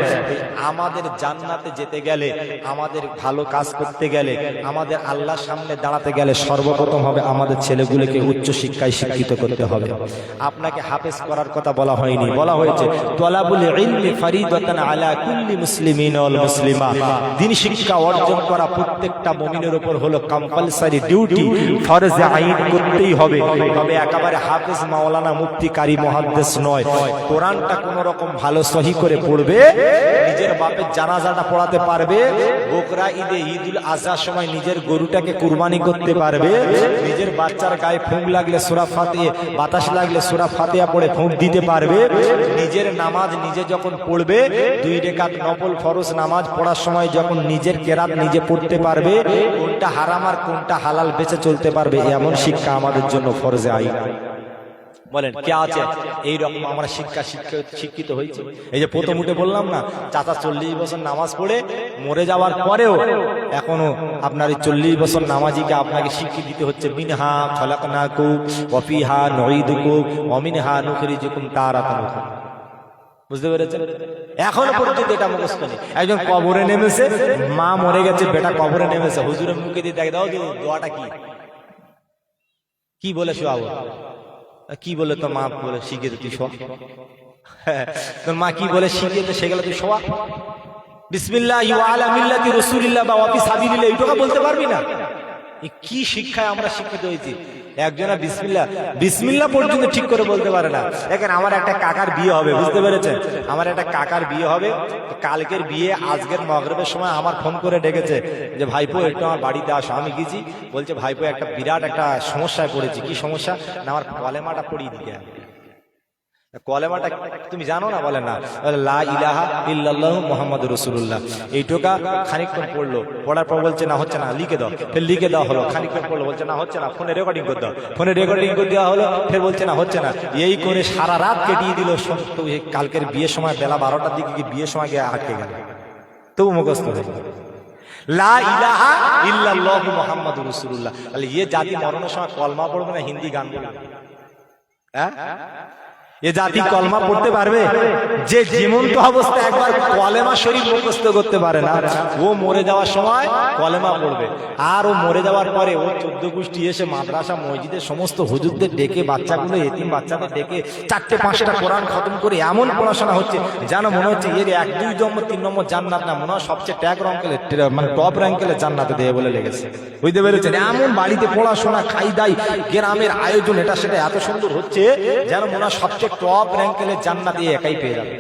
B: আমাদের জান্নাতে যেতে গেলে, আমাদের ভালো কাজ করতে গেলে, আমাদের আল্লাহর সামনে দাঁড়াতে গেলে সর্বপ্রথম হবে আমাদের ছেলেগুলোকে উচ্চ শিক্ষায় শিক্ষিত করতে হবে। আপনাকে হাফেজ করার কথা বলা হয়নি, বলা হয়েছে তলাবুল ইলমি ফরিদাতান আলা কুল্লি মুসলিমিন ওয়াল মুসলিমা, দ্বীন শিক্ষা অর্জন করা প্রত্যেকটা মুমিনের উপর হলো কম্পালসারি ডিউটি, ফরজে আইন করতেই হবে। তবে একেবারে হাফেজ, মাওলানা, মুফতি, কারি, মুহাদ্দিস নয়। কোরআনটা কোন রকম ভালো সহি করে পড়বে, নিজের বাপের জানাজাটা পড়াতে পারবে, বকরা ঈদে ঈদুল আজহার সময় নিজের গরুটাকে কুরবানি করতে পারবে, নিজের বাচ্চার গায়ে ফুঁক লাগলে সূরা ফাতিহা, বাতাস লাগলে সূরা ফাতিহা পড়ে ফুঁক দিতে পারবে, নিজের নামাজ নিজে যখন পড়বে, 2 রাকাত নফল ফরজ নামাজ পড়ার সময় যখন নিজের কেরাত নিজে পড়তে পারবে, কোনটা হারাম আর কোনটা হালাল বেঁচে চলতে পারবে, এমন শিক্ষা আমাদের জন্য ফরজে আইন। বলেন কে আছে এইরকম আমরা শিক্ষিত হয়েছে? এই যে প্রথম উঠে বললাম না, চাচা 40 বছর নামাজ পড়ে মরে যাওয়ার পরেও এখনো আপনার এই 40 বছর নামাজিকে আপনাকে শিক্ষা দিতে হচ্ছে, মিনহা খলাকনাকুম ওয়া ফিহা নুঈদুকুম ওয়া মিনহা নুখরিজুকুম তারাতান উখরা। বুঝতে পেরেছেন? এখনো পর্যন্ত এটা মুখস্থ নেই। একজন কবরে নেমেছে, মা মরে গেছে, বেটা কবরে নেমেছে, হুজুরের মুখে দিয়ে দেখে দাও যে দোয়াটা কি বলে শোয়াবো, কি বলে তো মা বলে শিখিয়ে তুই শোয়া, তোর মা কি বলে শিখিয়ে তো সেগুলো তুই শোয়া। বিসমিল্লাহ ওয়া আলা মিল্লাতি রাসূলিল্লাহ বা ওয়া ফি সাবিলিল্লাহ এইটা বলতে পারবি না? কি শিক্ষায় আমরা শিক্ষিত হয়েছি? একজনা বিসমিল্লাহ পর্যন্ত ঠিক করে বলতে পারে না। দেখেন আমার একটা কাকার বিয়ে হবে, বুঝতে পেরেছেন? আমার একটা কাকার বিয়ে হবে, কালকের বিয়ে আজকের মাগরিবের সময় আমার ফোন করে ডেকেছে যে ভাইপো একটু আমার বাড়িতে আসো। আমি গেছি, বলছে ভাইপো একটা বিরাট একটা সমস্যায় পড়েছি। কি সমস্যা? না আমার কলেমাটা পড়িয়ে দিতে হবে। কলেমাটা তুমি জানো না? বলে না, লা ইলাহা ইল্লাল্লাহু মুহাম্মাদুর রাসূলুল্লাহ। এইটুকা খানিকক্ষণ পড়লো, পড়ার পর বলছে না হচ্ছে না, লিখে দাও। ফের লিখে দেওয়া হলো, খানিকক্ষণ পড়লো, বলছে না হচ্ছে না, ফোনে রেকর্ডিং করে দাও। ফোনে রেকর্ডিং করে দেওয়া হলো, ফের বলছে না হচ্ছে না। এই করে সারা রাত কেটিয়ে দিল। কালকের বিয়ের সময় বেলা 12টার দিকে গিয়ে বিয়ের সময় গিয়ে আটকে গেল, তবু মুখস্থ হয়ে গেল লা ইলাহা ইল্লাল্লাহু মুহাম্মাদুর রাসূলুল্লাহ। তাহলে জাতি মরণের সময় কলমা পড়বে না হিন্দি গান বলবে? হ্যাঁ, এ জাতি কলমা পড়তে পারবে? যে জীবন্ত অবস্থায় একবার কলেমা শরীফ মুখস্থ করতে পারে না, ও মরে যাওয়ার সময় কলেমা পড়বে। আর ও মরে যাওয়ার পরে ও 14 গোষ্ঠী এসে মাদ্রাসা মসজিদের সমস্ত হুজুরদের ডেকে, বাচ্চাগুলো এতিম বাচ্চাদের ডেকে 4-5টা কোরআন খতম করে এমন পড়াশোনা হচ্ছে যেন মনে হচ্ছে এর 1-2 নম্বর 3 নম্বর জান্নাত না, মনে হয় সবচেয়ে ট্যাগ রঙ্কেলে মানে টপ র্যাঙ্কেলে জান্নাতে দেয় বলে লেগেছে। বুঝতে পেরেছেন? এমন বাড়িতে পড়াশোনা, খাই দাই, গ্রামের আয়োজন, এটা সেটা এত সুন্দর হচ্ছে যেন মনে হয় সবচেয়ে টপ র্যাঙ্কেলে জান্নাত একাই পেয়ে যাবে।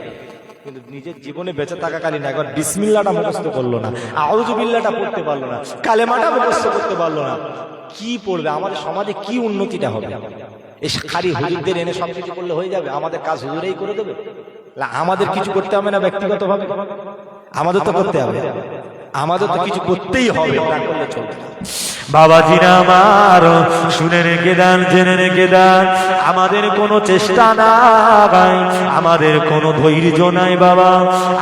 B: কিন্তু নিজের জীবনে বেঁচে থাকাকালীন একবার বিসমিল্লাহটা মুখস্থ করলো না, আউযু বিল্লাহটা পড়তে পারলো না, কালেমাটা মুখস্থ করতে পারলো না, কি পড়বে? আমাদের সমাজে কি উন্নতিটা হবে? এই খালি হুজুরদের এনে সবকিছু করলে হয়ে যাবে? আমাদের কাজ হুজুরেই করে দেবে? আমাদের কিছু করতে হবে না ব্যক্তিগতভাবে? আমাদের তো করতে হবে, আমাদের তো কিছু করতেই হবে, না করলে চলবে না।
C: বাবাজিরা আমার শুনে রেখে দেন, জেনে রেখে দেন, আমাদের কোনো চেষ্টা নাই, আমাদের কোনো ধৈর্য নাই বাবা,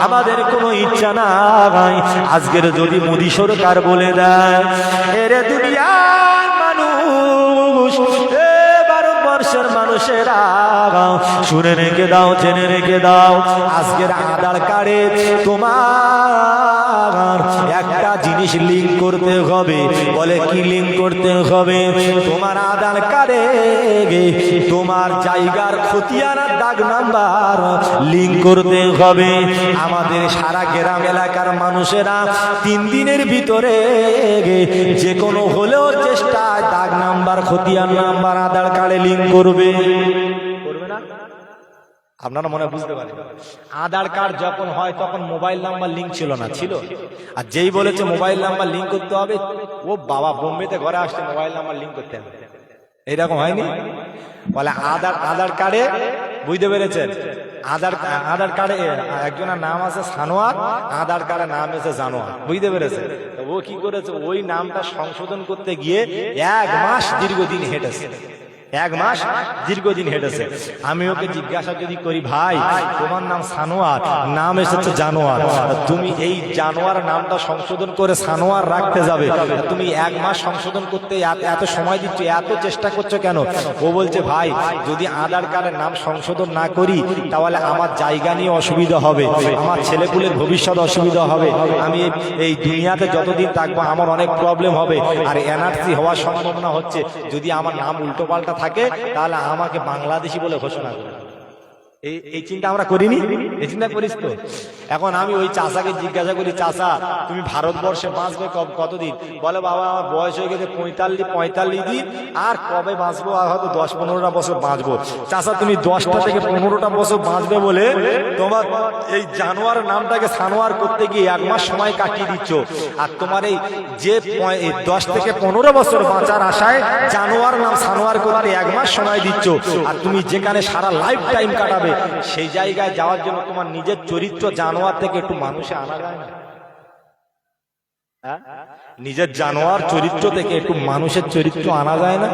C: আমাদের কোনো ইচ্ছা নাই। আজকের যদি মোদী সরকার বলে দেয়, এরে দুনিয়ার মানুষ, ভারতবর্ষের মানুষেরা শুনে রেখে দাও, জেনে রেখে দাও, আজকের আধার কার্ডে তোমার একটা জিনিস লিঙ্ক করতে হবে। বলে কি লিঙ্ক করতে হবে? তোমার আধার কার্ডে তোমার জায়গার খতিয়ানার দাগ নাম্বার লিঙ্ক করতে হবে। আমাদের সারা গ্রাম এলাকার মানুষেরা 3 দিনের ভিতরে যে কোনো হলেও চেষ্টা দাগ নাম্বার, খতিয়ান নাম্বার আধার কার্ডে লিঙ্ক করবে। করবে না? আপনারা মনে বুঝতে পারেন, আধার কার্ড যখন হয় তখন মোবাইল নাম্বার লিঙ্ক ছিল না, ছিল। আর যেই বলেছে মোবাইল নাম্বার লিঙ্ক করতে হবে, ও বাবা বোম্বেতে ঘরে আসছে মোবাইল নাম্বার লিঙ্ক করতে হবে, এইরকম হয়নি? বলে আধার কার্ডে, বুঝতে পেরেছেন? আধার কার্ডে একজনের নাম আছে সানোয়ার, আধার কার্ডে নাম আছে জানোয়ার, বুঝতে পেরেছে? ও কি করেছে, ওই নামটা সংশোধন করতে গিয়ে 1 মাস দীর্ঘদিন হেঁটেছে, 1 মাস দীর্ঘদিন হেঁটেছে। আমি ওকে জিজ্ঞাসা যদি করি, ভাই তোমার নাম সানোয়ার, নাম এসেছে জানোয়ার, তুমি এই জানোয়ার নামটা সংশোধন করে সানোয়ার রাখতে যাবে, তুমি 1 মাস সংশোধন করতে এত সময় দিচ্ছ, এত চেষ্টা করছো কেন? ও বলছে, ভাই যদি আধার কার্ডের নাম সংশোধন না করি তাহলে আমার জায়গা নিয়ে অসুবিধা হবে, আমার ছেলেপুলের ভবিষ্যৎ অসুবিধা হবে, আমি এই দুনিয়াতে যতদিন থাকবো আমার অনেক প্রবলেম হবে, আর এনআরসি হওয়ার সম্ভাবনা হচ্ছে যদি আমার নাম উল্টো পাল্টা থাকে তাহলে আমাকে বাংলাদেশি বলে ঘোষণা করে।
B: এই চিন্তা আমরা করিনি? এই চিন্তা করিস তো? এখন আমি ওই চাষাকে জিজ্ঞাসা করি, চাষা তুমি ভারতবর্ষে বাঁচবে কতদিন? বলে বাবা আমার বয়স হয়ে গেছে 45 দিন, আর কবে বাঁচবো? আর হয়তো 10-15টা বছর বাঁচবো। চাষা তুমি 10টা থেকে 15টা বছর বাঁচবে বলে তোমার এই জানোয়ার নামটাকে সানোয়ার করতে গিয়ে 1 মাস সময় কাটিয়ে দিচ্ছ, আর তোমার এই যে 10 থেকে 15 বছর বাঁচার আশায় জানোয়ার নাম সানোয়ার করতে 1 মাস সময় দিচ্ছ, আর তুমি যেখানে সারা লাইফ টাইম কাটাবে সেই জায়গায় যাওয়ার জন্য তোমার নিজের চরিত্র জানোয়ার থেকে একটু মানুষে আনা যায় না? নিজের জানোয়ার চরিত্র থেকে একটু মানুষের চরিত্র আনা যায় না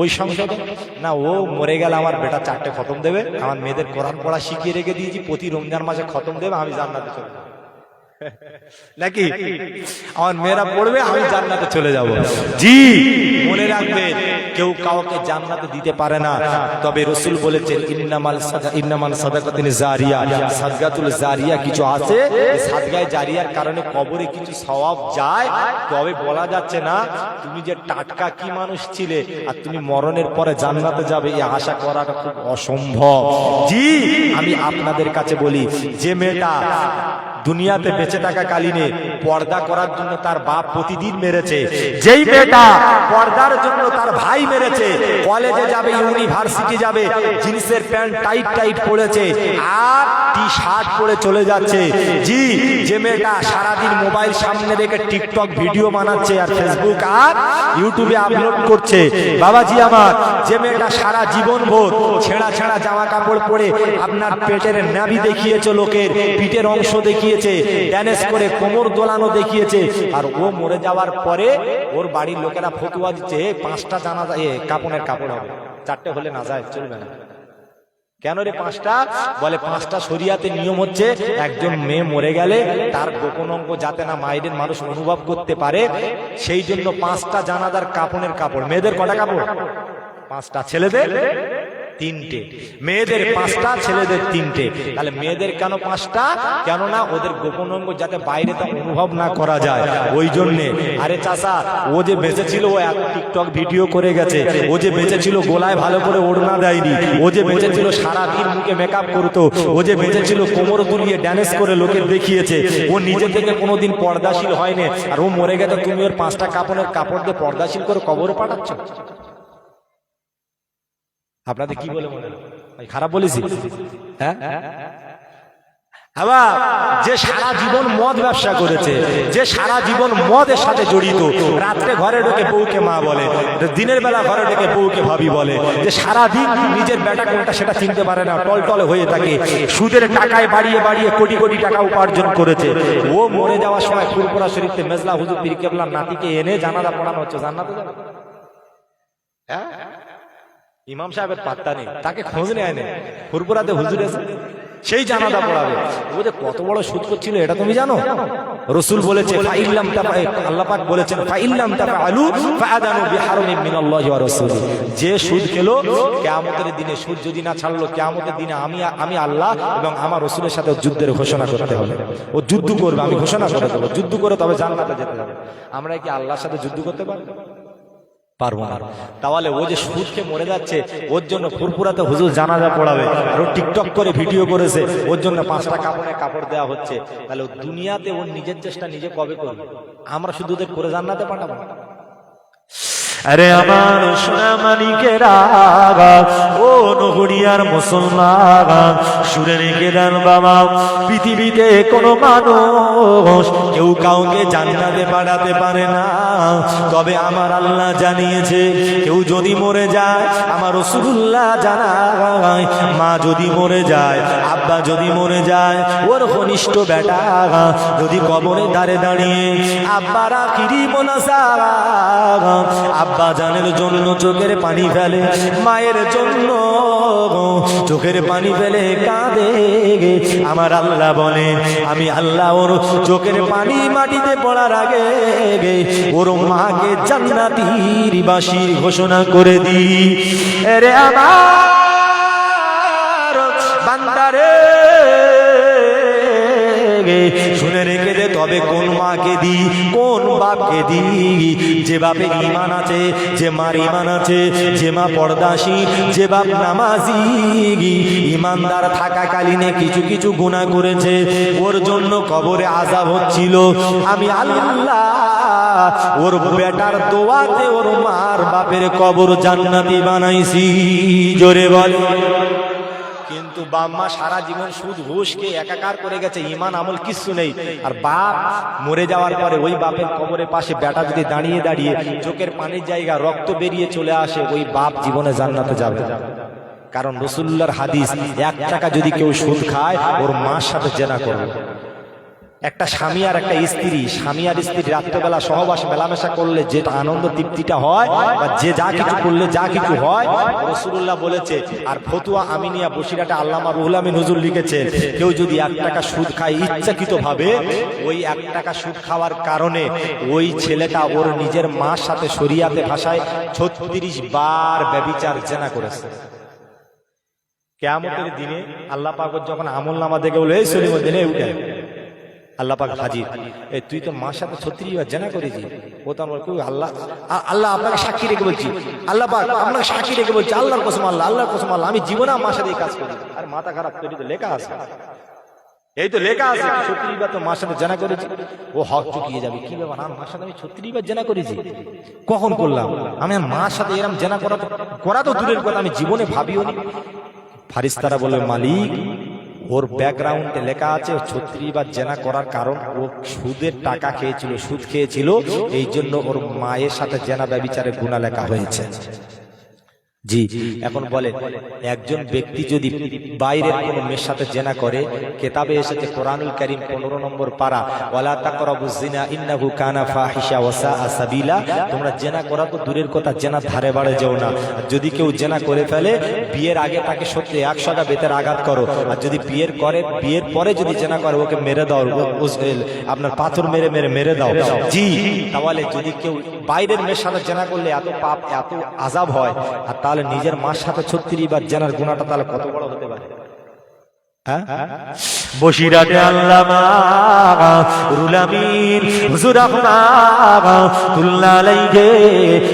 B: ওই সংসদে? না, ও মরে গেলে আমার বেটা 4টে খতম দেবে, আমার মেয়েদের কোরআন পড়া শিখিয়ে রেখে দিয়েছি, প্রতি রমজান মাসে খতম দেবে, আমি জান্নাতে চলে যাবো। নাকি আমার মেয়েরা পড়বে, আমি জান্নাতে চলে যাব। জি, মনে রাখবেন কেউ কাউকে জান্নাতে দিতে পারে না, তবে রাসূল বলেছেন ইন্নামাল সাদাকাতুন জারিয়া, সাদগাতুল জারিয়া কিছু আছে, সাদগায়ে জারিয়ার কারণে কবরে কিছু সওয়াব যায়, তবে বলা যাচ্ছে না তুমি যে টাটকা কি মানুষ ছিলে আর তুমি মরণের পরে জান্নাতে যাবে, এই আশা করাটা খুব অসম্ভব। জি, আমি আপনাদের কাছে বলি, যে মেয়েটা দুনিয়াতে বেঁচে থাকা কালীনে পর্দা করার জন্য তার বাপ প্রতিদিন মেরেছে, যেই মেয়েটা পর্দার জন্য তার ভাই মেরেছে, কলেজে যাবে, ইউনিভার্সিটি যাবে, জিন্সের প্যান্ট টাইট পরেছে আর টি শার্ট পরে চলে যাচ্ছে, জি, যে মেয়েটা সারাদিন মোবাইল সামনে রেখে টিকটক ভিডিও বানাচ্ছে আর ফেসবুক আর ইউটিউবে আপলোড করছে, বাবাজি আমার, যে মেয়েটা সারা জীবন ভোর ছেঁড়া জামা কাপড় পরে আপনার পেটের নাভি দেখিয়েছে, লোকের পিঠের অংশ দেখিয়েছে, ড্যান্স করে কোমর দোলানো দেখিয়েছে, আর ও মরে যাওয়ার পরে ওর বাড়ির লোকেরা ফতুয়া দিচ্ছে 5টা জানাজা কাপড়ের কাপড় হবে, 4টে হলে না যায়, চলবে না। কেন রে 5টা? বলে 5টা শরিয়াতে নিয়ম হচ্ছে, একজন মেয়ে মরে গেলে তার গোপন অঙ্গ যাতে না মায়েদের মানুষ অনুভব করতে পারে, সেই জন্য 5টা জানাজার কাপড়ের কাপড়। মেয়েদের কটা কাপড়? 5টা। ছেলেদের 3টে। মেয়েদের 5টা, ছেলেদের 3টে। তাহলে মেয়েদের কেন 5টা? কেননা ওদের গোপন অঙ্গ যাতে বাইরে তা অনুভব না করা যায়, ওই জন্যে। আরে চাচা, ও যে বেঁচে ছিল ও এক টিকটক ভিডিও করে গেছে, ও যে বেঁচে ছিল গোলায় ভালো করে ওড়না দেয়নি, ও যে বেঁচে ছিল সারাদিন মুখে মেকআপ করতো, ও যে বেঁচে ছিল কোমর দুলিয়ে ড্যান্স করে লোকের দেখিয়েছে, ও নিজে থেকে কোনোদিন পর্দাশীল হয়নি, আর ও মরে গেছে, তুমি ওর 5টা কাপড়ের কাপড় দিয়ে পর্দাশীল করে কবরে পাঠাচ্ছ। আপনাদের কি বলে মনে হয়? খারাপ বলেছি? হ্যাঁ, আবার যে সারা জীবন মদ ব্যবসা করেছে, যে সারা জীবন মদের সাথে জড়িত, রাত্রে ঘরে ঢোকে বউকে মা বলে, দিনের বেলা ঘরে ঢোকে বউকে ভাবি বলে, যে সারা দিন নিজের বেটা কোনটা সেটা চিনতে পারে না, টলটলে হয়ে থাকে, সুদের টাকায় বাড়িয়ে কোটি টাকা উপার্জন করেছে, ও মরে যাওয়ার সময় ফুরফুরা শরীফে মেজলা হুজুর পীর কেবলার নাতিকে এনে জানাজা পড়ানো হচ্ছে, জান্নাতে যাবে। হ্যাঁ, ইমাম সাহেবের পাত্তা নেই, তাকে খোঁজ নেয় না, ফুরফুরাতে হুজুর এসে সেই জানাজা পড়াবে। ও যে কত বড় সুদ করছিল এটা তুমি জানো? রাসূল বলেছে আল্লাহ পাক বলেছেন ফাইল্লাম তাফআলু ফাআদানু বিহারমিন মিনাল্লাহি ওয়া রাসূলিহি, যে সুদ খেলো কিয়ামতের দিনে, সুদ যদি না ছাড়লো কিয়ামতের দিনে আমি আল্লাহ এবং আমার রাসূলের সাথে যুদ্ধের ঘোষণা করতে হবে। ও যুদ্ধ করবে, আমি ঘোষণা করে দেবো, যুদ্ধ করে তবে জান্নাতে যেতে হবে। আমরা কি আল্লাহর সাথে যুদ্ধ করতে পারবো না? তাহলে ও যে সুদকে মরে যাচ্ছে, ওর জন্য ফুরফুরাতে হুজুর জানাজা পড়াবে, আর ও টিকটক করে ভিডিও করেছে, ওর জন্য 5টা কাপড়ে কাপড় দেওয়া হচ্ছে, তাহলে দুনিয়াতে ওর নিজের চেষ্টা নিজে কবে করবে? আমরা শুধু ওদের করে জান্নাতে পাঠাবো।
C: আরে আমার সোনা মানিকেরা, ও নহরিয়ার মুসলমান, শুনে রেখে দেন বাবা, পৃথিবীতে কোনো মানুষ কেউ কাউকে জান্নাতে পাঠাতে পারে না, তবে আমার আল্লাহ জানিয়েছে, কেউ যদি মরে যায়, আমার রাসূলুল্লাহ জানায়, মা যদি মরে যায়, আব্বা যদি মরে যায়, ওর কনিষ্ঠ বেটা যদি কবরে দাঁড়িয়ে আব্বার আখিরি মোনাজাত আব্বা জানের জন্য চোখের পানি ফেলে, মায়ের জন্য চোখের পানি ফেলে কাঁদে, আমার আল্লাহ বলে আমি আল্লাহ ওর চোখের পানি মাটিতে পড়ার আগে ওর মাকে জান্নাতীর বাসীর ঘোষণা করে দিই। আরে আমার বান্দারে, শুনে রেখে দে, তবে কোন মাকে দি, কোন বাপকে দিই, যে বাপের ঈমান আছে, যে মার ঈমান আছে, যে মা পর্দাশী, যে বাপ নামাজি, ঈমানদার থাকাকালীনে কিছু কিছু গুনাহ করেছে, ওর জন্য কবরে আযাব হচ্ছিল, আমি আল্লাহ ওর বেটার দোয়াতে ওর মার বাপের কবর জান্নাতি বানাইছি। জোরে বল। কিন্তু বাপ মা সারা জীবন সুদ ঘুষকে একাকার করে গেছে, ঈমান আমল কিছু নেই। আর বাপ মরে যাওয়ার পরে ওই বাপের কবরের পাশে বেটা যদি দাঁড়িয়ে দাঁড়িয়ে চোখের পানির জায়গা রক্ত বেরিয়ে চলে আসে, ওই বাপ জীবনে জান্নাতে যাবে। কারণ রাসূলুল্লাহর হাদিস, 1 টাকা যদি কেউ সুদ খায় ওর মার সাথে জেনা করবে। একটা স্বামী আর একটা স্ত্রী, স্বামী আর স্ত্রী রাত্রেবেলা সহবাস মেলামেশা করলে যেটা আনন্দ তৃপ্তিটা হয়, বা যে যা কিছু করলে যা কিছু হয়, রাসূলুল্লাহ বলেছে। আর ফতুয়া আমিনিয়া বসিরাটে আল্লামা রুহুল আমিন হুজুর লিখেছেন, কেউ যদি 1 টাকা সুদ খায় ইচ্ছাকৃত ভাবে, ওই 1 টাকা সুদ খাওয়ার কারণে ওই ছেলেটা ওর নিজের মার সাথে শরিয়াতে ভাষায় 36 বার ব্যভিচার জেনা করেছে। কিয়ামতের দিনে আল্লাহ পাক যখন আমলনামা দেখে বলে, এই সলিমুল দিনে উঠে আল্লাহ পাক হাজির, এই তুই তো মার সাথে 36 বার জেনা করেছিস। ও তো আমার আল্লাহ, আল্লাহ আপনাকে সাক্ষী রেখে বলছি, আল্লাহ পাক আপনাকে সাক্ষী রেখে বলছি, আল্লাহর কসম আল্লাহ, আল্লাহর কসম আল্লাহ, আমি জীবনে আমার সাথে এই কাজ করি। আর মাথা খারাপ, তৈরি তো লেখা আছে, এই তো লেখা আছে 36 বার তো মার সাথে জেনা করেছি। ও হক চুকিয়ে যাবে, কি ব্যাপার, আমার মার সাথে আমি 36 বার জেনা করেছি, কখন করলাম? আমি মার সাথে এরকম জেনা করা তো দূরের কথা, আমি জীবনে ভাবিও নি। ফারিস্তারা বলে, মালিক ওর ব্যাকগ্রাউন্ডে লেখা আছে 36 বার জেনা করার কারণ ও সুদের টাকা খেয়েছিল, সুদ খেয়েছিল, এই জন্য ওর মায়ের সাথে জেনা ব্যভিচারের গুনাহ লেখা হয়েছে। জি, এখন বলে একজন ব্যক্তি যদি বাইরের কোনো মেয়ের সাথে জেনা করে, কিতাবে এসেছে কোরআনুল কারীম 15 নম্বর পারা, ওয়ালা তাকরাবুজ জিনা ইন্নাহু কানা ফাহিশা ওয়া সাআ সাবিলা, তোমরা জেনা করা তো দূরের কথা, জেনা ধারে বাড়ে যেও না। যদি কেউ জেনা করে ফেলে, বিয়ের আগে তাকে সত্যি 100টা বেতের আঘাত করো, আর যদি বিয়ের পরে যদি জেনা করে, ওকে মেরে দাও, আপনার পাথর মেরে দাও। জি, তাহলে যদি কেউ বাইরের মেয়ের সাথে জেনা করলে এত পাপ, এত আযাব হয়, আর তাহলে নিজের মার সাথে 36 বার জেনার গুনাহটা তাহলে কত বড় হতে পারে? বসিরাটে আল্লামা রুহুল আমিন হুজুর রাহমাতুল্লাহ আলাইহি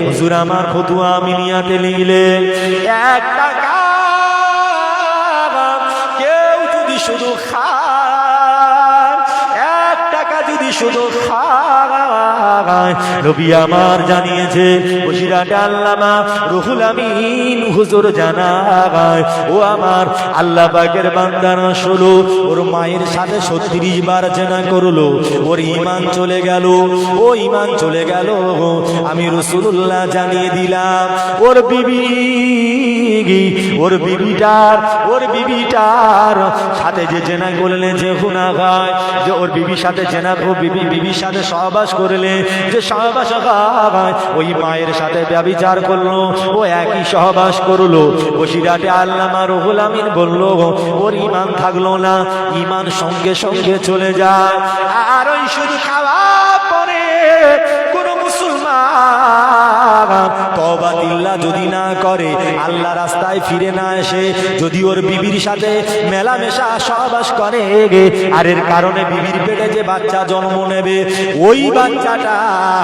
C: হুজুর আমার ফতোয়া আমিনিয়াতে লিখলেন, 1 টাকা কেউ যদি শুধু খায়, 1 টাকা যদি শুধু খায়, নবী আমার জানিয়েছে, বসিরাটে আল্লামা রুহুল আমিন হুজুর জানায়, ও আমার আল্লাহ পাকের বান্দা না শুলো, ওর মায়ের সাথে 36 বার জেনা করলো, ওর ঈমান চলে গেল, ও ঈমান চলে গেল। আমি রাসূলুল্লাহ জানিয়ে দিলাম, ওর বিবিটার সাথে যে জেনা করলে, যে গুনাহগার, যে ওর বিবির সাথে জেনা, ও বিবির সাথে সহবাস করলে যে সহবাস হয়, ওই মায়ের সাথে ব্যভিচার করলো, ও একই সহবাস করলো। বসিরাটে আল্লামা রুহুল আমিন বলল, ওর ঈমান থাকলো না, ঈমান সঙ্গে সঙ্গে চলে যায়। আর ওই শুধু খাওয়া পরে কোন মুসলমান তওবা দিল্লাহ যদি না করে, আল্লাহ রাস্তায় ফিরে না এসে, যদি ওর বিবির সাথে মেলামেশা সহবাস করে, আর এর কারণে বিবির পেটে যে বাচ্চা জন্ম নেবে, ওই বাচ্চাটা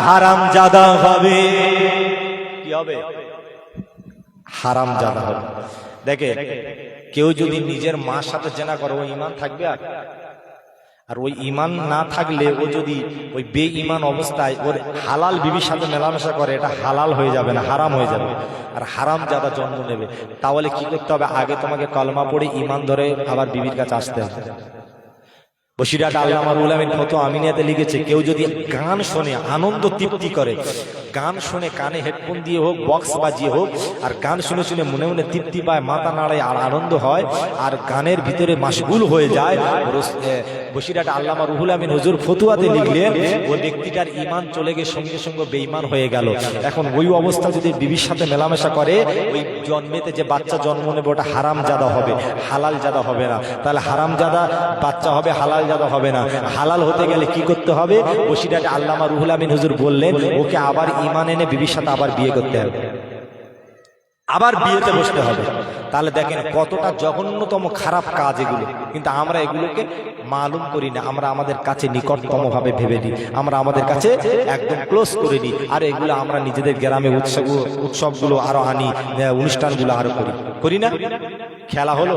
C: হারামজাদা হবে। কি হবে? হারামজাদা হবে। দেখে, কেউ যদি নিজের মার সাথে জেনা করে, ওই ঈমান থাকবে? আর ওই ঈমান না থাকলে, ও যদি ওই বেঈমান অবস্থায় ওর হালাল বিবির সাথে মেলামেশা করে, এটা হালাল হয়ে যাবে না, হারাম হয়ে যাবে, আর হারামজাদা জন্ম নেবে। তাহলে কি করতে হবে? আগে তোমাকে কলমা পড়ে ঈমান ধরে আবার বিবির কাছে আসতে হবে। বসিরাট আল্লামা রুহুল আমিন ফতোয়া আমিনিয়াতে লিখেছে, কেউ যদি গান শুনে আনন্দ তৃপ্তি করে, গান শুনে কানে হেডফোন দিয়ে হোক, বক্স বাজিয়ে হোক, আর গান শুনে শুনে মনে মনে তৃপ্তি পায়, মাথা নাড়ায়, আর আনন্দ হয়, আর গানের ভিতরে মাশগুল হয়ে যায়, বসিরাট আল্লামা রুহুল আমিন হুজুর ফতোয়াতে লিখলেন, ওই ব্যক্তিটার ঈমান চলে গিয়ে সঙ্গে সঙ্গে বেঈমান হয়ে গেল। এখন ওই অবস্থা যদি বিবির সাথে মেলামেশা করে, ওই জন্মেতে যে বাচ্চা জন্ম নেবে, ওটা হারামজাদা হবে, হালাল জাদা হবে না। তাহলে হারামজাদা বাচ্চা হবে, হালাল জাদা হবে না। হালাল হতে গেলে কি করতে হবে? বসিরাট আল্লামা রুহুল আমিন হুজুর বললেন, ওকে আবার ঈমান এনে বিবির সাথে আবার বিয়ে করতে হবে, আবার বিয়েতে বসতে হবে।
B: তাহলে দেখেন কতটা জঘন্যতম খারাপ কাজ এগুলো, কিন্তু আমরা এগুলোকে মালুম করি না, আমরা আমাদের কাছে নিকটতম ভাবে ভেবে নিই, আমরা আমাদের কাছে একদম ক্লোজ করে নিই, আর এগুলো আমরা নিজেদের গ্রামে উৎসবগুলো আরো আনি, অনুষ্ঠানগুলো আরো করি না? খেলা হলো,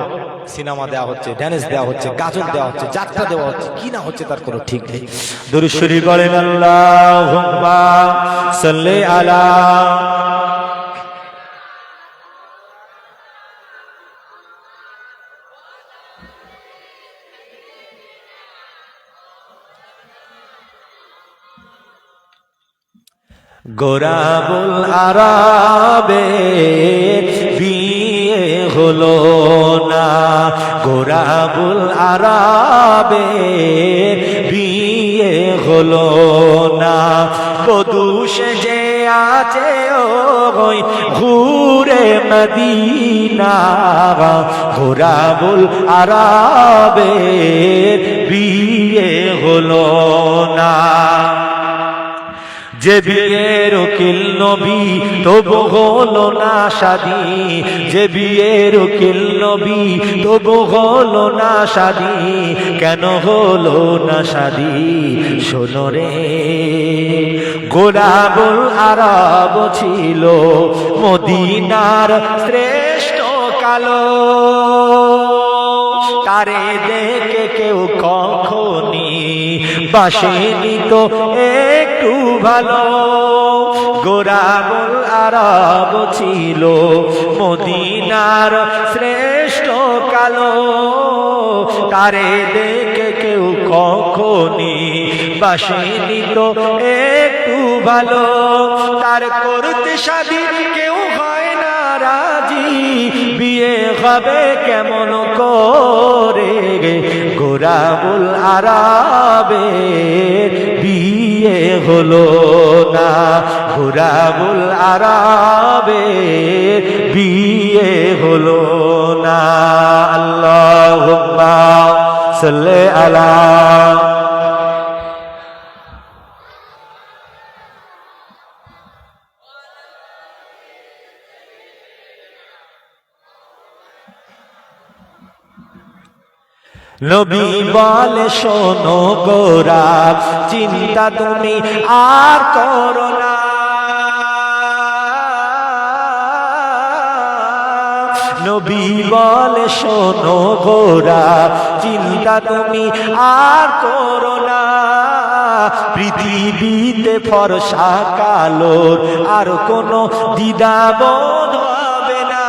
B: সিনেমা দেওয়া হচ্ছে, ড্যান্স দেওয়া হচ্ছে, গাজন দেওয়া হচ্ছে, যাত্রা দেওয়া হচ্ছে, কি না হচ্ছে তার কোনো ঠিক নেই।
C: দুরূদ শরীফ বলেন আল্লাহুম্মা সাল্লি আলা গোরাবুল আরাবে বিয়ে হলো না, গোরাবুল আরাবে বিয়ে হলো না, বধূ সেজে আছে ওই ঘুরে মদিনা, গোরাবুল আরাবে বিয়ে হলো না। যে বিয়ের উকিল নবী তবু হলো না শাদী, যে বিয়ের উকিল নবী তবু হলো না শাদী, কেন হলো না শাদী? শোনো রে, গোলাবুল আরব ছিল মদিনার শ্রেষ্ঠ কালো, তারে দেখে কেউ কখনি বাসেনি তো একটু ভালো, গোলাবুল আরব ছিল মদিনার শ্রেষ্ঠ কালো, তারে দেখে কেউ কখনি বাসেনি তো একটু ভালো, তার করতে শাদী কেউ হয় না রাজি, বিয়ে হবে কেমন করে? গোলাবুল আরবে বিয়ে হলো না, গোলাবুল আরবে বিয়ে হলো না। আল্লাহুম্মা সাল্লি আলা নবী বলে শোনো গোরা, চিন্তা তুমি আর করো না, নবী বলে শোনো গোরা, চিন্তা তুমি আর করো না, পৃথিবীতে ফর্সা কালোর আর কোনো দ্বিধাবোধ হবে না,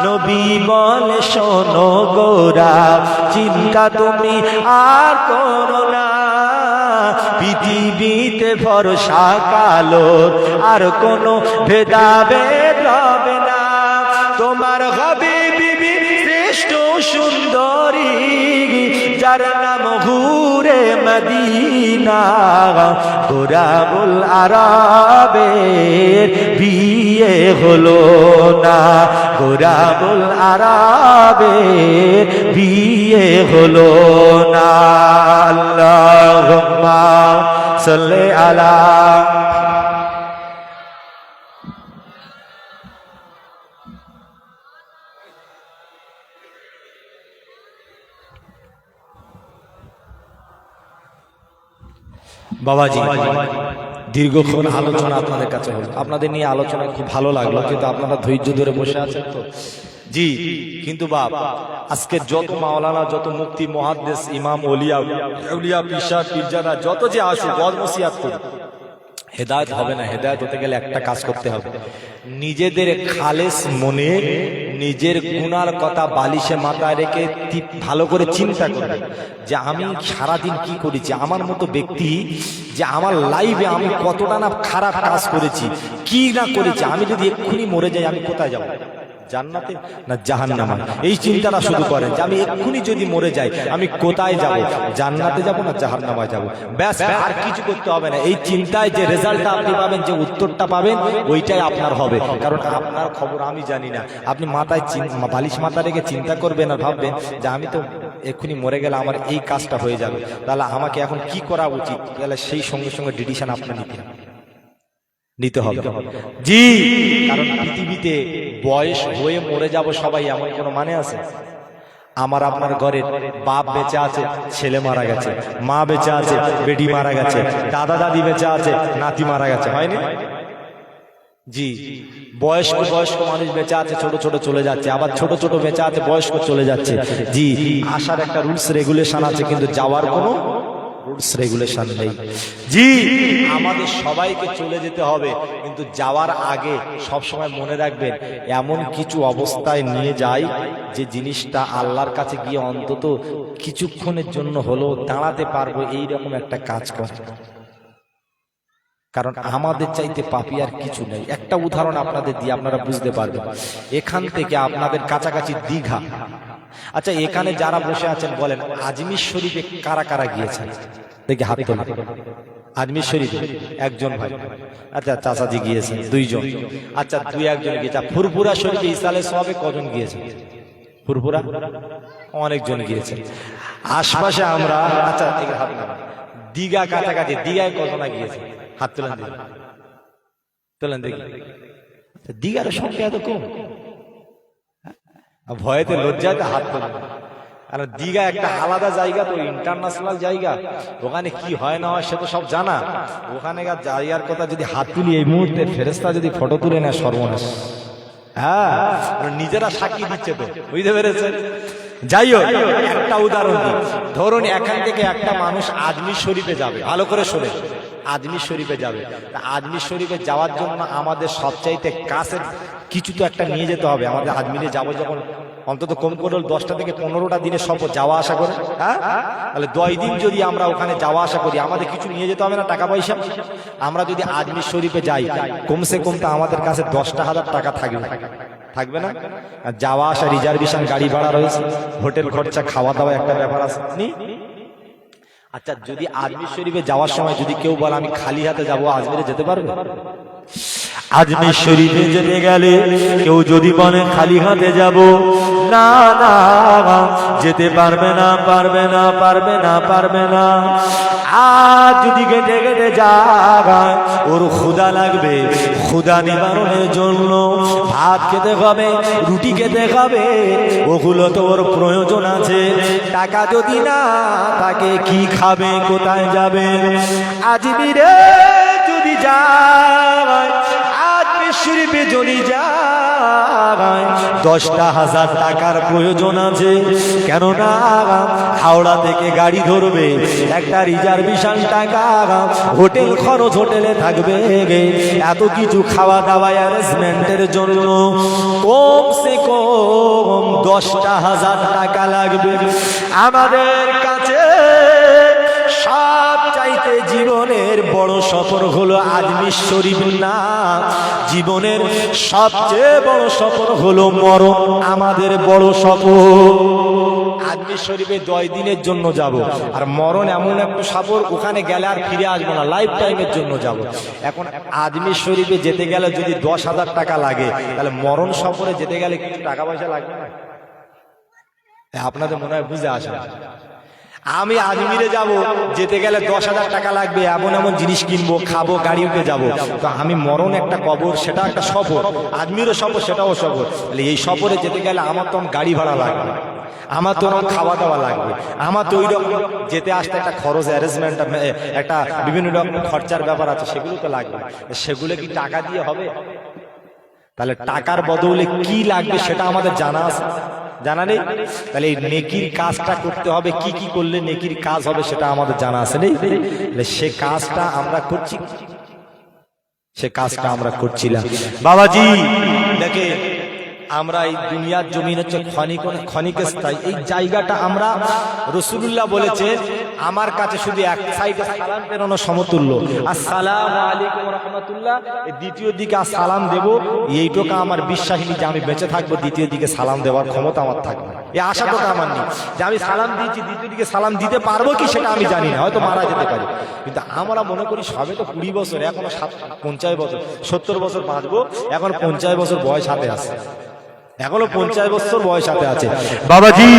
C: নবী বলে শোনো গোরা, চিন্তা তুমি আর করো না, পৃথিবীতে ভরসা কালোর আর কোনো ভেদাভেদ হবে না, তোমার হবে বিবি শ্রেষ্ঠ সুন্দরী, যার নাম ঘুরে মদিনা, গোলাবুল আরবে বিয়ে হলো না, গোলাবুল আরবে বিয়ে হলো না। আল্লাহুম্মা সাল্লি আলা
B: বাবাজি, দীর্ঘক্ষণ আলোচনা আপনাদের কাছে হলো, আপনাদের নিয়ে আলোচনা খুব ভালো লাগলো, কিন্তু আপনারা ধৈর্য ধরে বসে আছেন তো? জি, কিন্তু বাপ আজকে যত মাওলানা, যত মুফতি, মুহাদ্দিস, ইমাম, আউলিয়া, পিশার, পীরজাদা যত যে আসুক, ওয়াজ নসিহত করুক, হেদায়েত হবে না। হেদায়েত হতে গেলে একটা কাজ করতে হবে, নিজেদের খালেস মনে নিজের গুনার কথা বালিশে মাথায় রেখে ভালো করে চিন্তা করবে যে আমি সারাদিন কি করেছি, আমার মতো ব্যক্তি যে আমার লাইফে আমি কতটা না খারাপ কাজ করেছি, কি না করেছি, আমি যদি এক্ষুনি মরে যাই আমি কোথায় যাব? জান্নাতে না জাহান্নামে? এই চিন্তাটা শুধু করেন যে আমি এক্ষুনি যদি মরে যাই আমি কোথায় যাব, জান্নাতে যাব না জাহান্নামে যাব, ব্যাস, আর কিছু করতে হবে না। এই চিন্তায় যে রেজাল্টটা আপনি পাবেন, যে উত্তরটা পাবেন, ওইটাই আপনার হবে, কারণ আপনার খবর আমি জানি না। আপনি মাথায় বালিশ মাথা রেখে চিন্তা করবেন আর ভাববেন যে আমি তো এক্ষুনি মরে গেলে আমার এই কাজটা হয়ে যাবে, তাহলে আমাকে এখন কি করা উচিত, তাহলে সেই সঙ্গে সঙ্গে ডিসিশন আপনার নিতে হবে। জি, কারণ পৃথিবীতে বয়স হয়ে মরে যাব সবাই, এমন কোনো মানে আছে? আমার আপনার ঘরের বাপ বেঁচে আছে, ছেলে মারা গেছে, মা বেঁচে আছে, বেটি মারা গেছে, দাদা দাদি বেঁচে আছে, নাতি মারা গেছে, হয়নি? জি, বয়স্ক বয়স্ক মানুষ বেঁচে আছে, ছোট ছোট চলে যাচ্ছে, আবার ছোট ছোট বেঁচে আছে, বয়স্ক চলে যাচ্ছে। জি, আসার একটা রুলস রেগুলেশন আছে, কিন্তু যাওয়ার কোনো রুলস রেগুলেশন নেই। জি, আমাদের সবাইকে চলে যেতে হবে, কিন্তু যাওয়ার আগে সব সময় মনে রাখবেন এমন কিছু অবস্থায় নিয়ে যাই যে জিনিসটা আল্লাহর কাছে গিয়ে অন্তত কিছুক্ষণের জন্য হলেও দাঁড়াতে পারবো, এইরকম একটা কাজ করে। কারণ আমাদের চাইতে পাপী আর কিছু নেই। একটা উদাহরণ আপনাদের দিয়ে আপনারা বুঝতে পারবেন। এখান থেকে আপনাদের কাছাকাছি দীঘা। আচ্ছা, এখানে যারা বসে আছেন বলেন আজমির শরীফে কারা কারা গিয়েছেন? দেখি হাত তোলেন। আজমির শরীফে একজন ভাই, আচ্ছা চাচাজি গিয়েছেন, দুইজন, আচ্ছা দুই একজন গিয়েছে। ফুরফুরা শরীফে ইসালে সবে কজন গিয়েছেন? ফুরফুরা অনেকজন গিয়েছেন। আশপাশে আমরা, আচ্ছা হাত নামান। দীঘা কাছাকাছি, দীঘায় কজনা গিয়েছে? হাত তোলেন দেখি, তোলেন দেখি। দীঘার সংখ্যা এত কম, ভয়েতে লজ্জাতে হাত তোলেন। আর দীঘা একটা আলাদা জায়গা, তো ইন্টারন্যাশনাল জায়গা, ওখানে কি হয় না হয় সে তো সব জানা। ওখানে জায়গার কথা যদি হাত তুলি এই মুহূর্তে ফেরেশতা যদি ফটো তুলে নেয় সর্বনাশ। হ্যাঁ, নিজেরা সাক্ষী দিচ্ছে তো, বুঝতে পেরেছেন? যাই হোক, একটা উদাহরণ দিই। ধরুন এখান থেকে একটা মানুষ আজমির শরীফে যাবে, ভালো করে শোনে, আজমির শরীফে যাবে। আজমির শরীফে যাওয়ার জন্য আমাদের সবচাইতে কাছের কিছু তো একটা নিয়ে যেতে হবে। আমাদের আজমিরে যাবো যখন, অন্তত কম করে 10টা থেকে 15টা দিনের সফর, যাওয়া আসা করে। হ্যাঁ, তাহলে 10 দিন যদি আমরা ওখানে যাওয়া আসা করি, আমাদের কিছু নিয়ে যেতে হবে না টাকা পয়সা? আমরা যদি আজমির শরীফে যাই, কমসে কম তো আমাদের কাছে 10,000 টাকা থাকবে, থাকবে না? যাওয়া আসা, রিজার্ভেশন, গাড়ি ভাড়া রয়েছে, হোটেল খরচা, খাওয়া দাওয়া একটা ব্যাপার আছে। আচ্ছা, যদি আজমির শরীফে যাওয়ার সময় যদি কেউ বলে আমি খালি হাতে যাবো, আজমিরে যেতে পারবে?
C: আজমির শরীফে যেতে গেলে কেউ যদি বলে খালি হাতে যাব, না না, যেতে পারবে না, পারবে না, পারবে না, পারবে না। আর যদি গেটে গেটে যায়, ওর ক্ষুধা লাগবে, ক্ষুধা নিবারণের জন্য ভাত খেতে হবে, রুটি খেতে হবে, ওগুলো তো ওর প্রয়োজন আছে। টাকা যদি না তাকে কি খাবে, কোথায় যাবে? আজমিরে যদি যায়, আজমির শরীফে যদি যায়, 10,000 টাকার প্রয়োজন আছে। কেননা হাওড়া থেকে গাড়ি ধরবে, একটা রিজার্ভেশন টাকা, হোটেল খরচ, হোটেলে থাকবে, এত কিছু খাওয়া দাওয়া অ্যারেঞ্জমেন্টের জন্য কমসে কম 10,000 টাকা লাগবে। আমাদের কাছে সব চাইতে জীবনের বড় সফর হলো আজমির শরীফ না, জীবনের সবচেয়ে বড় সফর হলো মরণ। আমাদের বড় সফর আজমির শরীফে 10 দিনের জন্য যাব, আর মরণ এমন একটা সফর, ওখানে গেলে আর ফিরে আসবো না, লাইফ টাইমের জন্য যাব। এখন আজমির শরীফে যেতে গেলে যদি 10,000 টাকা লাগে, তাহলে মরণ সফরে যেতে গেলে কিছু টাকা পয়সা লাগবে না? আপনাদের মনে হয় বুঝে আসে? আমি আজমিরে যাব, যেতে গেলে 10,000 টাকা লাগবে, এমন এমন জিনিস কিনবো, খাবো, গাড়িতে যাব। তো আমি মরণ একটা কবর, সেটা একটা সফর, আজমিরও সফর, সেটাও সফর। তাহলে এই সফরে যেতে গেলে আমার তো গাড়ি ভাড়া লাগবে, আমার তো খাওয়া দাওয়া লাগবে, আমার তো ওই রকম যেতে আসতে একটা খরচ, অ্যারেঞ্জমেন্ট, একটা বিভিন্ন রকম খরচার ব্যাপার আছে, সেগুলো তো লাগবে। সেগুলো কি টাকা দিয়ে হবে? তাহলে টাকার বদলে কি লাগবে সেটা আমাদের জানা আছে, জানা নেই? তাহলে এই নেকির কাজটা করতে হবে, কি কি করলে নেকির কাজ হবে সেটা আমাদের জানা আছে নেই? সে কাজটা আমরা করছি, সে কাজটা আমরা করছিলাম। বাবাজি দেখে, আমরা এই দুনিয়ার জমিন হচ্ছে ক্ষণিকস্থায়ী, এই জায়গাটা আমরা, রাসূলুল্লাহ বলেছে আমার কাছে শুধু এক সাইডে সালাম পেরানো সমতুল্য, আসসালামু আলাইকুম ওয়া রাহমাতুল্লাহ, দ্বিতীয় দিকে সালাম দেব, এইটুকু আমার বিশ্বাসী যে আমি বেঁচে থাকবো, দ্বিতীয় দিকে সালাম দেওয়ার ক্ষমতা আমার থাকবে, এই আশাটা আমার নেই যে আমি সালাম দিয়েছি, দ্বিতীয় দিকে সালাম দিতে পারবো কি সেটা আমি জানি না, হয়তো মারা যেতে পারি। কিন্তু আমরা মনে করি সবে তো 20 বছর, এখনো 50 বছর, 70 বছর বাঁচবো, এখন 50 বছর বয়স হাতে আছে, এখনো 50 বছর বয়স হাতে আছে। বাবাজি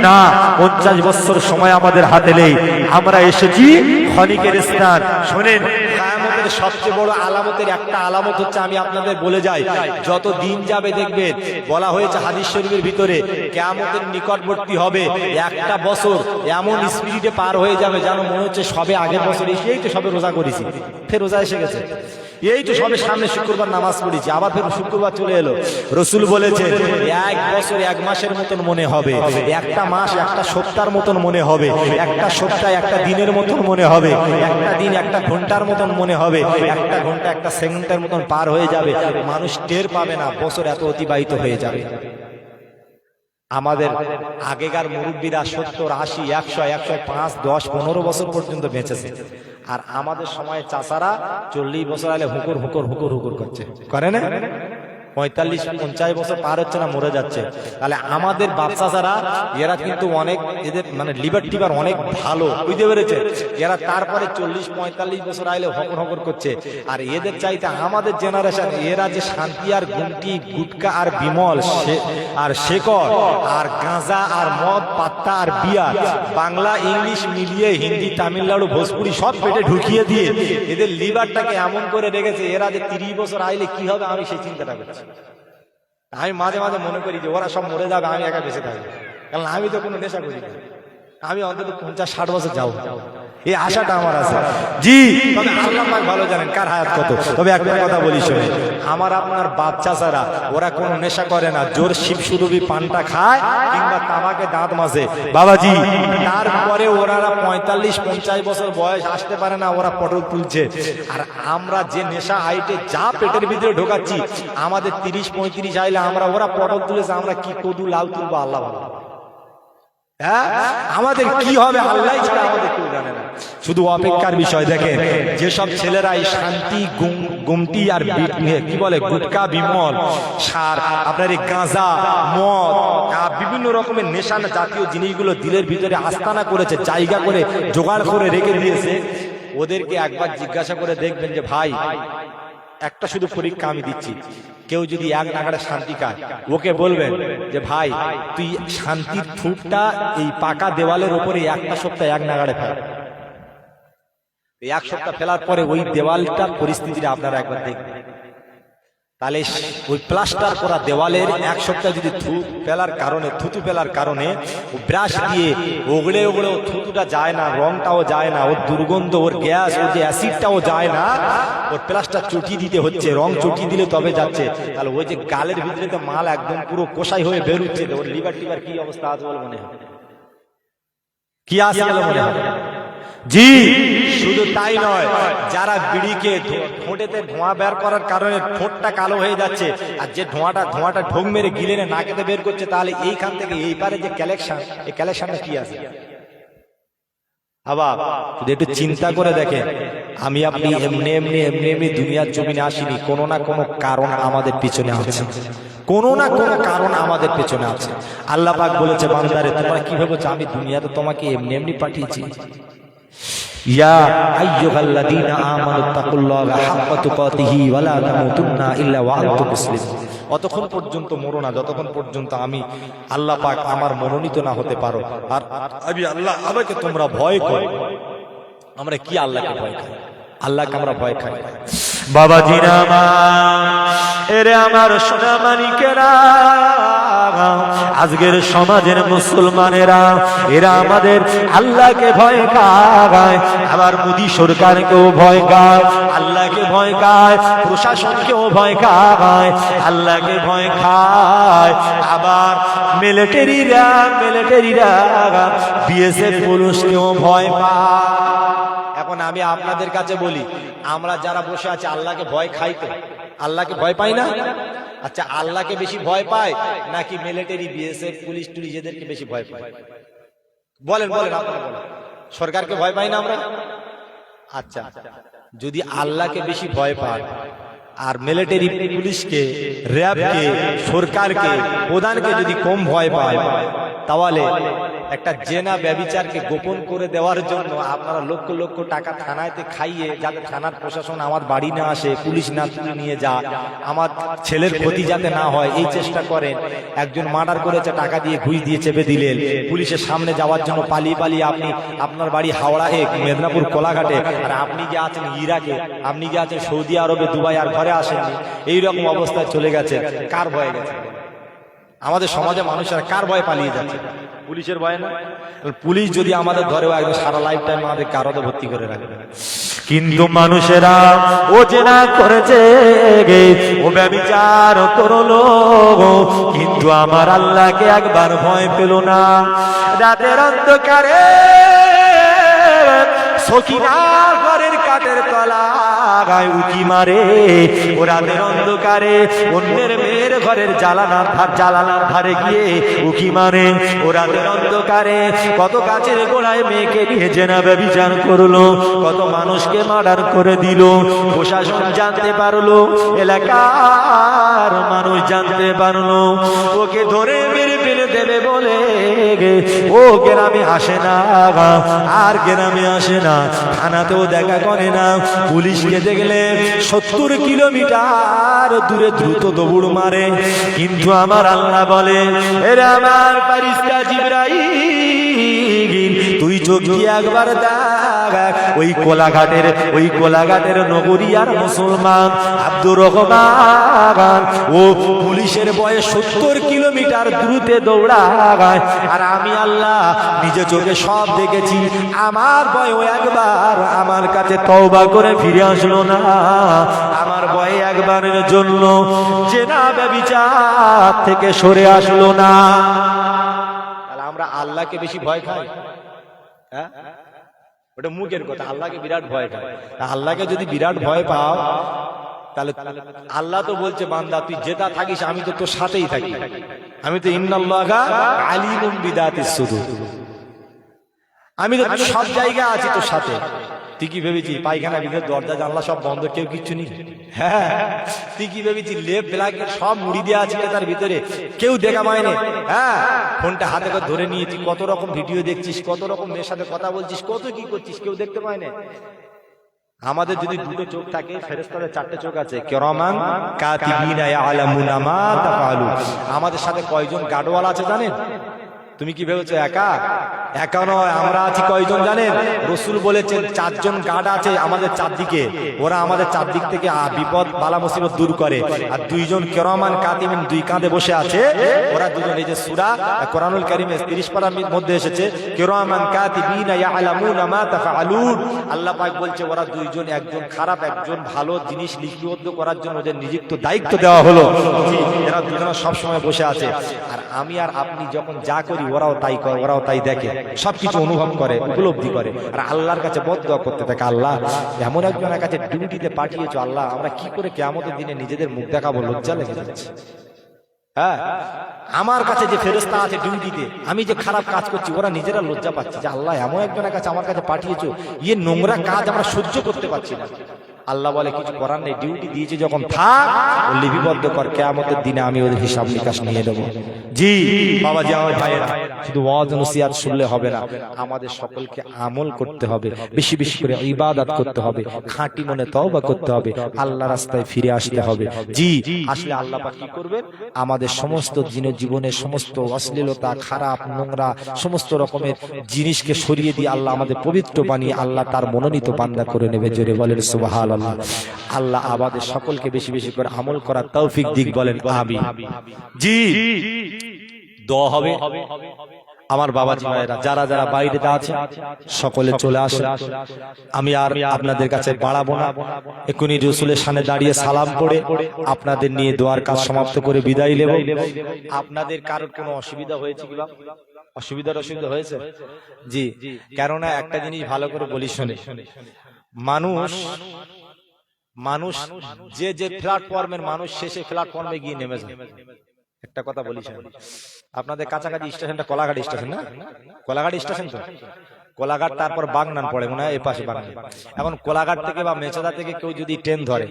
C: না, 50 বছর সময় আমাদের হাতে নেই, আমরা এসেছি ক্ষণিকের স্থান। শোনেন, কিয়ামতের
B: কিয়ামতের সবচেয়ে বড় আলামতের একটা আলামত হচ্ছে, আমি আপনাদের বলে যাই, যত দিন যাবে দেখবেন বলা হয়েছে হাদিস শরীফের ভিতরে, কিয়ামতের নিকটবর্তী হবে একটা বছর এমন স্পিডে পার হয়ে যাবে যেন মনে হচ্ছে সবে আগের বছর এই তো সবে রোজা করেছি, ফের রোজা এসে গেছে, এই তো সবে সামনে শুক্রবার নামাজ পড়েছি, আবার ফের শুক্রবার চলে এলো। রসুল বলেছেন এক বছর এক মাসের মতন মনে হবে, একটা মাস একটা সপ্তাহের মতন মনে হবে, একটা সপ্তাহ একটা দিনের মতন মনে হবে, একটা দিন একটা ঘন্টার মতন মনে হবে, একটা ঘন্টা একটা সেকেন্ডের মতন পার হয়ে যাবে, মানুষ টের পাবে না বছর এত অতিবাহিত হয়ে যাবে। আমাদের আগেকার মুরব্বীরা 70, 80, 100, 105, 10, 15 বছর পর্যন্ত বেঁচেছে, আর আমাদের সময় চাচারা 40 বছর আলে হুকুর হুকুর হুকুর হুকুর করছে, করে না? 45, 50 বছর পার হচ্ছে না, মরে যাচ্ছে। তাহলে আমাদের বাচ্চা যারা এরা কিন্তু অনেক, এদের মানে লিভার টিভার অনেক ভালো, বুঝতে পেরেছে? এরা তারপরে 40, 45 বছর আইলে হকর হকর করছে, আর এদের চাইতে আমাদের জেনারেশন এরা যে শান্তি আর গুমটি গুটকা আর বিমল আর শেকর আর গাঁজা আর মদ পাত্তা আর বিয়া, বাংলা ইংলিশ মিলিয়ে হিন্দি তামিলনাড়ু ভোজপুরি সব পেটে ঢুকিয়ে দিয়ে এদের লিভারটাকে এমন করে রেখেছে, এরা যে 30 বছর আইলে কি হবে আমি সেই চিন্তাটা করছি। আমি মাঝে মাঝে মনে করি যে ওরা সব মরে যাবে, আমি একা বেঁচে থাকবো, কারণ আমি তো কোনো নেশা করি না, আমি অন্তত 50-60 বছর যাবো, এই আশাটা আমার আছে। জি, তবে আল্লাহ পাক ভালো জানেন কার হায়াত কত। তবে একটা কথা বলি শুনে, আমার আপনার বাচ্চা ছাড়া ওরা কোনো নেশা করে না, জোর শিব সুরভি পানটা খায় কিংবা তামাকে দাঁত মাজে বাবাজি, তারপরে ওরা 45-50 বছর বয়স আসতে পারে না, ওরা পটল তুলছে। আর আমরা যে নেশা আইটে যা পেটের ভিতরে ঢোকাচ্ছি, আমাদের 30-35 আইলে আমরা ওরা পটল তুলেছে, আমরা কি কদু লাউ তুলবো আল্লাহ ভালো। হ্যাঁ, আমাদের কি হবে আল্লাহ ছাড়া আমাদের কেউ জানে না, শুধু অপেক্ষার বিষয়। দেখে যেসব ছেলেরা এই শান্তি গুমটি আর কি বলে গুটকা বিমল সার, আপনার এই গাঁজা মদ বিভিন্ন রকমের নেশা জাতীয় জিনিসগুলো দিলের ভিতরে আস্তানা করেছে, জায়গা করে জোগাড় করে রেখে দিয়েছে, ওদেরকে একবার জিজ্ঞাসা করে দেখবেন যে ভাই একটা শুধু পরীক্ষা আমি দিচ্ছি, কেউ যদি এক নাগাড়ে শান্তি খায়, ওকে বলবেন যে ভাই তুই শান্তির থুপটা এই পাকা দেওয়ালের উপরে একটা সপ্তাহ এক নাগাড়ে ফেল, এক সপ্তাহ ফেলার পরে ওই দেওয়ালটার পরিস্থিতিটা আপনারা একবার দেখবেন। তাহলে ওই প্লাস্টার করা দেওয়ালের এক সপ্তাহ যদি থুতু ফেলার কারণে ও ব্রাশ দিয়ে ওগড়ে ওগড়ে ও থুতুটা যায় না, রংটাও যায় না, ওর দুর্গন্ধ, ওর গ্যাস, ওর যে অ্যাসিডটাও যায় না, ওর প্লাস্টার চটি দিতে হচ্ছে, রং চটি দিলে তবে যাচ্ছে। তাহলে ওই যে গালের ভিতরে তো মাল একদম পুরো কষাই হয়ে বেরোচ্ছে, ওর লিভার টিভার কি অবস্থা আছে বলে মনে হয়, কি আছে বলে মনে হয়? জি, শুধু তাই নয়, যারা বিড়িকে ঠোঁটেতে ধোঁয়া বের করার কারণে ঠোঁটটা কালো হয়ে যাচ্ছে, আর যে ধোঁয়াটা ঢোক মেরে গিলে নাকেতে বের করছে, তাহলে এইখান থেকে এইবারে যে কালেকশন, এই কালেকশনটা কি আছে? আবার যদি একটু চিন্তা করে দেখেন, আমি আপনি এমনি এমনি এমনি এমনি দুনিয়ার জমিনে আসিনি, কোনো না কোনো কারণ আমাদের পিছনে আছে, কোনো না কোনো কারণ আমাদের পেছনে আছে। আল্লাহ পাক বলেছে বান্দারে তোমরা কি ভেবেছো আমি দুনিয়াতে তোমাকে এমনি এমনি পাঠিয়েছি? ইয়া আইয়ুহাল্লাযীনা আমানু তাকুল্লাহা হাক্কা তুকাতিহি ওয়া লা তামুতুন্না ইল্লা ওয়া আনতুম মুসলিমুন। অতক্ষণ পর্যন্ত মরো না যতক্ষণ পর্যন্ত আমি আল্লাহ পাক আমার মনোনীত না হতে পারো। আর আমি আল্লাহ, আমাকে তোমরা ভয় করো। আমরা কি আল্লাহকে ভয় খাই? আল্লাহকে আমরা ভয় খাই। বাবা জিনা এরে আমার সোনা মানিকেরা, আজকের সমাজের মুসলমানেরা এরা আমাদের আল্লাহকে ভয় খায়, আবার মোদী সরকারকেও ভয় খায়, আল্লাহকে ভয় খায়, প্রশাসনকেও ভয় খায়, আল্লাহকে ভয় খায়, আবার মিলিটারিরা বিএসএফ পুলিশকেও ভয় পায়। এখন আমি আপনাদের কাছে বলি, আমরা যারা বসে আছি আল্লাহকে ভয় খাই তো? আল্লাহকে ভয় পাই না? আচ্ছা, আল্লাহকে বেশি ভয় পায় নাকি মিলিটারি বিএসএফ পুলিশ টুলিশ এদেরকে বেশি ভয় পায়? বলেন আপনারা বলেন। সরকারকে ভয় পাই না আমরা? আচ্ছা, যদি আল্লাহকে বেশি ভয় পান আর মিলিটারি পুলিশকে, র্যাবকে, সরকারকে, প্রধানকে যদি কম ভয় পায়, তাহলে একটা জেনা ব্যভিচারকে গোপন করে দেওয়ার জন্য আপনারা লক্ষ লক্ষ টাকা থানাতে খাইয়ে, যাতে থানার প্রশাসন আমার বাড়ি না আসে, পুলিশ না তুলে নিয়ে যা, আমার ছেলের ক্ষতি যাতে না হয়, এই চেষ্টা করেন। একজন মার্ডার করেছে, টাকা দিয়ে ঘুষ দিয়ে চেপে দিলেন, পুলিশের সামনে যাওয়ার জন্য পালিয়ে পালিয়ে আপনি আপনার বাড়ি হাওড়ায়, মেদিনীপুর কোলাঘাটে, আর আপনি যে আছেন ইরাকে, আপনি যে আছেন সৌদি আরবে, দুবাই, আর ঘরে আসেননি, এইরকম অবস্থায় চলে গেছে। কার ভয়ে গেছে? আমাদের সমাজে মানুষেরা কার ভয়ে পালিয়ে যাচ্ছে? পুলিশের ভয় না? পুলিশ যদি আমাদের ধরেও একদম সারা লাইফ টাইম আমাদের কারোতে ভর্তি করে রাখবে।
C: কিন্তু মানুষেরা ও জেনা করেছে, ও ব্যভিচার করলো, কিন্তু আমার আল্লাহকে একবার ভয় পেল না। রাতের অন্ধকারে সখিনা ঘরের কাঠের তলায় উকি মারে, ও রাতের অন্ধকারে অন্যের মেয়ের ঘরের জালানার ধারে গিয়ে উকি মারে। ও রাতের অন্ধকারে কত গাছের গোড়ায় মেয়েকে নিয়ে জেনা ব্যভিচার করলো, কত মানুষকে মার্ডার করে দিল। প্রশাসন জানতে পারলো, এলাকার মানুষ জানতে পারলো, ওকে ধরে মেরে ফেলে দেবে বলে ও গ্রামে আসে না, আর গ্রামে আসে না, থানাতেও দেখা করে না। পুলিশকে দেখলে 70 কিলোমিটার দূরে দ্রুত দৌড় মারে। কিন্তু আমার আল্লাহ বলে, এরে আমার ফারিস্তা জিবরাইল, তুই চোখ দিয়ে একবার দেখ, ওই কোলাঘাটের নগরিয়ার মুসলমান আব্দুর রহমান, ও পুলিশের বয়স 70 কিলোমিটার দ্রুতে দৌড়ায়, আর আমি আল্লাহ নিজে চোখে সব দেখেছি। আমার ভয়ে একবার আমার কাছে তওবা করে ফিরে আসলো না, আমার ভয়ে একবারের জন্য জেনা ব্যভিচার থেকে সরে আসলো না।
B: তাহলে আমরা আল্লাহকে বেশি ভয় খাই? হ্যাঁ, ওটা মুখের কথা। আল্লাহকে বিরাট ভয় খাই। আল্লাহকে যদি বিরাট ভয় পাও, তাহলে আল্লাহ তো বলছে, বান্দা তুই যেটা থাকিস আমি তো তোর সাথেই থাকি। আমি তো ইন্নাল্লাহা আলিমুম বিদাতিস সুদূর, আমি তো সব জায়গায় আছি তোর সাথে। তুই কি ভেবেছি পায়খানা ভিতরে দরজা জানলা সব বন্ধ, কেউ কিচ্ছু নেই? হ্যাঁ, তুই কি ভেবেছি লেপ ব্ল্যাঙ্কেট সব মুড়ি দেওয়া আছে তার ভিতরে, কেউ দেখা পায়নি? হ্যাঁ, ফোনটা হাতে করে ধরে নিয়ে তুই কত রকম ভিডিও দেখছিস, কত রকম মেয়ের সাথে কথা বলছিস, কত কি করছিস, কেউ দেখতে পায়নি। আমাদের যদি দুটো চোখ থাকে, ফেরেশতাদের 4টে চোখ আছে, কিরামান কাতিবিনা ইয়ালামুনা মা তাফআলুন। আমাদের সাথে কয়জন গার্ডওয়ালা আছে জানেন? তুমি কি ভেবেছো একা নয়, আমরা আছি কয়জন জানেন? রাসূল বলেছেন 4 জন গার্ড আছে আমাদের চারদিকে, ওরা আমাদের চারদিক থেকে বিপদ বালা মুসিবত দূর করে। আর 2 জন কিরামান কাতিবিন 2 কাঁধে বসে আছে, ওরা দুজন, এই যে সূরা কোরআনুল কারীমে 30 পারার মধ্যে এসেছে, কিরামান কাতিবিনা ইয়ালামুনা মা তাফআলুন। আল্লাহ পাক বলছে ওরা 2 জন, একজন খারাপ একজন ভালো জিনিস লিপিবদ্ধ করার জন্য ওদের নিযুক্ত দায়িত্ব দেওয়া হলো। এরা দুজন সব সময় বসে আছে। আর আমি আর আপনি যখন যা করি ওরাও তাই করে, ওরাও তাই দেখে, সবকিছু অনুভব করে, উপলব্ধি করে। আর আল্লাহর কাছে বদদোয়া করতে থাকে, আল্লাহ এমন একজনের কাছে ডিউটিতে পাঠিয়েছো, আল্লাহ আমরা কি করে কিয়ামতের দিনে নিজেদের মুখ দেখাবো, লজ্জা লেগে যাচ্ছে। হ্যাঁ, আমার কাছে যে ফেরেশতা আছে ডিউটিতে, আমি যে খারাপ কাজ করছি, ওরা নিজেরা লজ্জা পাচ্ছে যে আল্লাহ এমন একজনের কাছে আমার কাছে পাঠিয়েছো, ইয়ে নোংরা কাজ আমরা সহ্য করতে পারছি না। আল্লাহ বলে কিছু করার নেই, ডিউটি দিয়েছে যখন থাক, ও লিপিবদ্ধ কর, কিয়ামতের দিনে আমি ওদের হিসাব নিকাশ নিয়ে নেব। জি বাবাজি, আমার ভাইয়েরা, শুধু ওয়াজ নসিহত শুনলে হবে না, আমাদের সকলকে আমল করতে হবে, বেশি বেশি করে ইবাদত করতে হবে, খাঁটি মনে তওবা করতে হবে, আল্লাহ রাস্তায় ফিরে আসতে হবে। জি, আসলে আল্লাহ পাক কি করবেন? আমাদের সমস্ত জীবনের সমস্ত অশ্লীলতা, খারাপ, নোংরা সমস্ত রকমের জিনিসকে সরিয়ে দিয়ে আল্লাহ আমাদের পবিত্র বানিয়ে আল্লাহ তার মনোনীত বান্দা করে নেবে। জোরে বলেন সুবহানাল্লাহ। আল্লাহ আমাদের সকলকে বেশি বেশি করে আমল করার তৌফিক দিক, বলেন আমিন। জি, দোয়া হবে। আমার বাবাজি ভাইরা, যারা যারা বাইরেতে আছে সকলে চলে আসে, আমি আর আপনাদের কাছে বাড়াবো না। এক্ষুনি রাসূলের সামনে দাঁড়িয়ে সালাম পড়ে আপনাদের নিয়ে দোয়ার কাজ সমাপ্ত করে বিদায় নেব। আপনাদের কারোর কোনো অসুবিধা হয়েছে কি? অসুবিধা হয়েছে? জি, কেননা একটা জিনিস ভালো করে বলি শুনে, মানুষ যে যে প্ল্যাটফর্মের মানুষ, শেষে প্ল্যাটফর্মে গিয়ে নেমে যায়। একটা কথা বলি, আপনাদের কাছাকাছি স্টেশনটা কোলাঘাট স্টেশন না? কোলাঘাট স্টেশন তো কোলাঘাট তারপর বাগনান পড়ে মনে হয়, এই পাশে বাগনান। এখন কোলাঘাট থেকে বা মেচেদা থেকে কেউ যদি ট্রেন ধরে,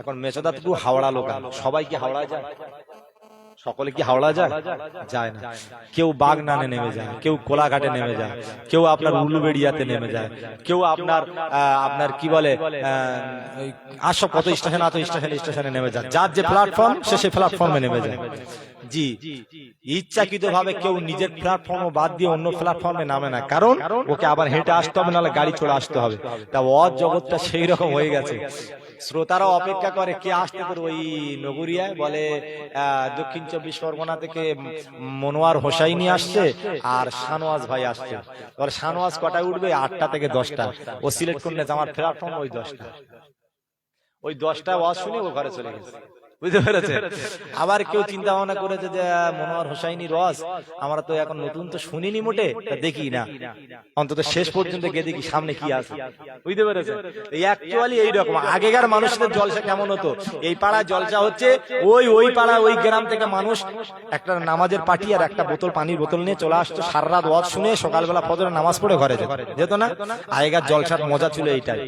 B: এখন মেচেদা থেকে হাওড়া লোকাল, সবাই কি হাওড়া যায়? সকলে কি হাওড়া যায়? যায় না। কেউ বাগনানে নেমে যায়, কেউ কোলাঘাটে নেমে যায়, কেউ আপনার উলুবেড়িয়াতে নেমে যায়, কেউ আপনার কি বলে আসো কত স্টেশন, এত স্টেশনে নেমে যায়। যার যে প্ল্যাটফর্ম সে সেই প্ল্যাটফর্মে নেমে যায়। জি, ইচ্ছাকৃত ভাবে কেউ নিজের প্ল্যাটফর্ম বাদ দিয়ে অন্য প্ল্যাটফর্মে নামে না, কারণ ওকে আবার হেঁটে আসতে হবে, নাহলে গাড়ি চলে আসতে হবে। তা ওয়াজ জগৎটা সেই রকম হয়ে গেছে, শ্রোতারা অপেক্ষা করে কে আসতে পারে। ওই নগরিয়ায় বলে দক্ষিণ 24 পরগনা থেকে মনোয়ার হোসাইনি আসছে আর শানওয়াজ ভাই আসছে। এবার শানওয়াজ কটায় উঠবে? 8টা থেকে 10টা। ও সিলেক্ট করলে আমার প্ল্যাটফর্ম ওই 10টা। ওই 10টা ওয়াজ শুনে ও ঘরে চলে গেছে, বুঝতে পেরেছে? আবার কেউ চিন্তা ভাবনা করেছে যে মনোয়ার হোসাইনি রস আমরা তো এখন নতুন তো শুনিনি মোটে, দেখি না, অন্তত শেষ পর্যন্ত গিয়ে দেখি সামনে কি আছে, বুঝতে পেরেছে? অ্যাকচুয়ালি এইরকম আগেকার মানুষদের জলসা কেমন হতো, এই পাড়ায় জলসা হচ্ছে, ওই পাড়া ওই গ্রাম থেকে মানুষ একটা নামাজের পার্টি আর একটা বোতল পানির বোতল নিয়ে চলে আসতো, সারা রাত ওয়াজ শুনে সকালবেলা ফজরের নামাজ পড়ে ঘরে যেত না। আগেকার জলসার মজা ছিল এইটাই।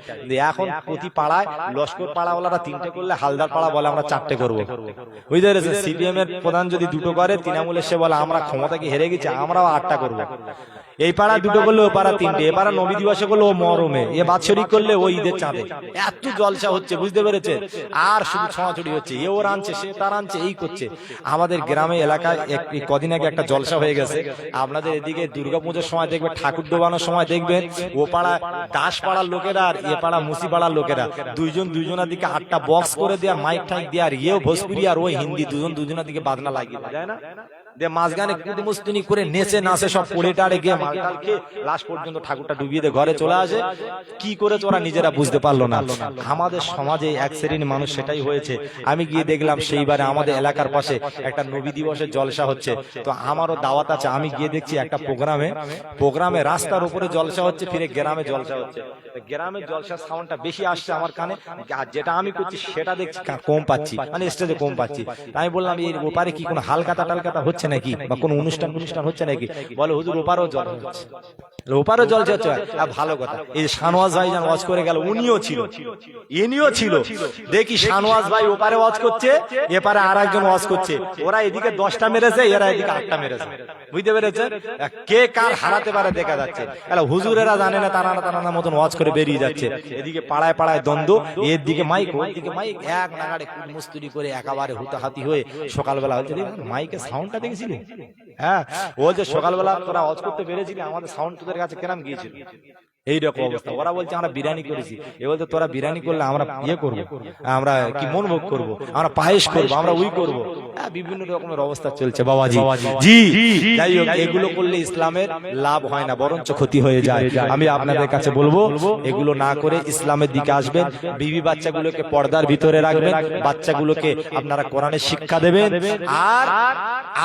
B: এখন প্রতি পাড়ায় লস্কর পাড়াওয়ালারা 3টে করলে হালদার পাড়া বলে আমরা 4টে করবো, বুঝতে পেরেছে? সিপিএম এর প্রধান যদি 2টো করে, তৃণমূলের সে বলে আমরা ক্ষমতা কি হেরে গেছি, আমরাও 8টা করবো। এই পাড়া 2টো করলে ও পাড়া 3টে, এ পাড়া নবী দিবসে করলে ও মরমে, এ বাৎসরিক করলে ও ঈদের চাঁদে। এত জলসা হচ্ছে, বুঝতে পেরেছে? আর শুধু ছোঁয়াছুড়ি হচ্ছে, এ ওর আনছে সে তার আনছে, এই করছে। আমাদের গ্রামে এলাকায় কদিন আগে একটা জলসা হয়ে গেছে। আপনাদের এদিকে দুর্গাপুজোর সময় দেখবে, ঠাকুর ডোবানোর সময় দেখবেন, ও পাড়া দাস পাড়ার লোকেরা আর এ পাড়া মুসি পাড়ার লোকেরা দুজনের দিকে 8টা বক্স করে দেয়া, মাইক ঠাইক দেয়া, আর এও ভোজপুরি আর ওই হিন্দি, দুজনের দিকে বাজনা লাগিয়ে দেয় না, মাঝখানে কুদমুস্তুনি করে নেচে নাচে সব পড়ে টাড়ে গিয়ে মালটাল খেয়ে লাস্ট পর্যন্ত ঠাকুরটা ডুবিয়ে দিয়ে ঘরে চলে আসে। কি করে ওরা নিজেরা বুঝতে পারলো না। আমাদের সমাজে এক শ্রেণীর মানুষ সেটাই হয়েছে। আমি গিয়ে দেখলাম সেইবারে আমাদের এলাকার পাশে একটা নবী দিবসের জলসা হচ্ছে, তো আমারও দাওয়াত আছে। আমি গিয়ে দেখছি একটা প্রোগ্রামে রাস্তার উপরে জলসা হচ্ছে, ফিরে গ্রামে জলসা হচ্ছে। গ্রামের জলসার সাউন্ডটা বেশি আসছে আমার কানে, আর যেটা আমি করছি সেটা দেখছি কম পাচ্ছি, মানে স্টেজে কম পাচ্ছি। আমি বললাম এই ওপারে কি কোনো হালকাতা টালকাতা হচ্ছে নাকি, বা কোনো অনুষ্ঠান হচ্ছে নাকি? বলে হুজুর ওপারেও জল হচ্ছে, ওপারও জল যাচ্ছে। ভালো কথা। এই শানওয়াজ ভাই যান ওয়াজ করে গেল, উনিও ছিল, ইনিও ছিল। দেখি শানওয়াজ ভাই ওপারে ওয়াজ করছে, এপারে আর একজন ওয়াজ করছে। ওরা এদিকে 10টা মেরেছে, এরা এদিকে 8টা মেরেছে, বুঝতে পেরেছে? কে কার হারাতে পারে দেখা যাচ্ছে। হুজুরেরা জানে না, তারা মতন ওয়াজ করে বেরিয়ে যাচ্ছে। এদিকে পাড়ায় পাড়ায় দ্বন্দ্ব, এর দিকে মাইক ওর দিকে মাইক, এক নাগাড়ে মুস্তুরি করে একেবারে হুতাহাতি হয়ে সকালবেলা হচ্ছে। মাইকের সাউন্ডটা দেখেছিলি? হ্যাঁ, ও যে সকালবেলা তোরা ওয়াজ করতে পেরেছিলি, আমাদের সাউন্ড তোদের কাছে কেরাম গিয়েছিল। এইরকম অবস্থা। ওরা বলছে আমরা বিরিয়ানি করেছি, এ বলতে তোরা বিরিয়ানি করলে আমরা ইয়ে করবো, আমরা কি মন ভোগ করবো, আমরা পায়েস করবো, আমরা উই করবো। বিভিন্ন রকমের অবস্থা চলছে বাবাজি। জি, যাই হোক, এগুলো করলে ইসলামের লাভ হয় না, বরঞ্চ ক্ষতি হয়ে যায়। আমি আপনাদের কাছে বলবো এগুলো না করে ইসলামের দিকে আসবেন। বিবি বাচ্চাগুলোকে পর্দার ভিতরে রাখবেন, বাচ্চাগুলোকে আপনারা কোরআনের শিক্ষা দেবেন, আর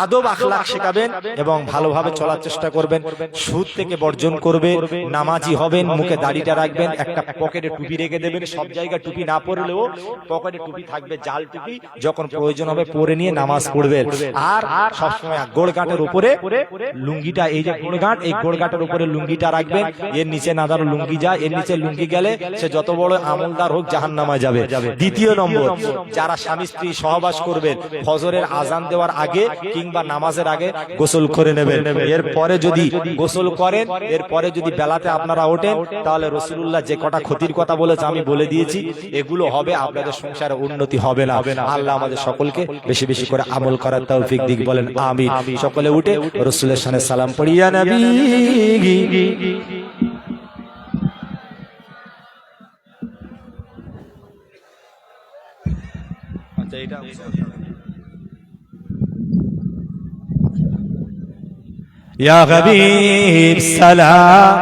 B: আদব আখলাক শেখাবেন, এবং ভালোভাবে চলার চেষ্টা করবেন। সুদ থেকে বর্জন করবে, নামাজি হবেন, মুখে দাড়িটা রাখবেন, একটা পকেটে টুপি রেখে দেবেন। সব জায়গায় টুপি না পরলেও পকেটে টুপি থাকবে, জাল টুপি, যখন প্রয়োজন হবে পরে নিয়ে নামাজ পড়বেন। আর সবসময় গোড়গাঁটের উপরে লুঙ্গিটা, এই যে গোড়গাঁট, এই গোড়গাঁটের উপরে লুঙ্গিটা রাখবেন। এর নিচে না ধরো লুঙ্গি যায়, এর নিচে লুঙ্গি গেলে সে যত বড় আমলদার হোক জাহান্নামে যাবে। দ্বিতীয় নম্বর, যারা স্বামী স্ত্রী সহবাস করবেন, ফজরের আজান দেওয়ার আগে কিংবা নামাজের আগে গোসল করে নেবেন। এরপরে যদি গোসল করেন, এরপরে যদি বেলাতে আপনারা ওঠেন, তাহলে রাসূলুল্লাহ যে কটা ক্ষতির কথা বলেছে আমি বলে দিয়েছি, এগুলো হবে, আপনাদের সংসারে উন্নতি হবে না। আল্লাহ আমাদের সকলকে বেশি বেশি করে আমল করার তৌফিক দিক, বলেন আমিন। সকলে উঠে রাসূলের শানে সালাম পড়িয়া নবী। আচ্ছা, এটা ইয়া হাবিব সালাম।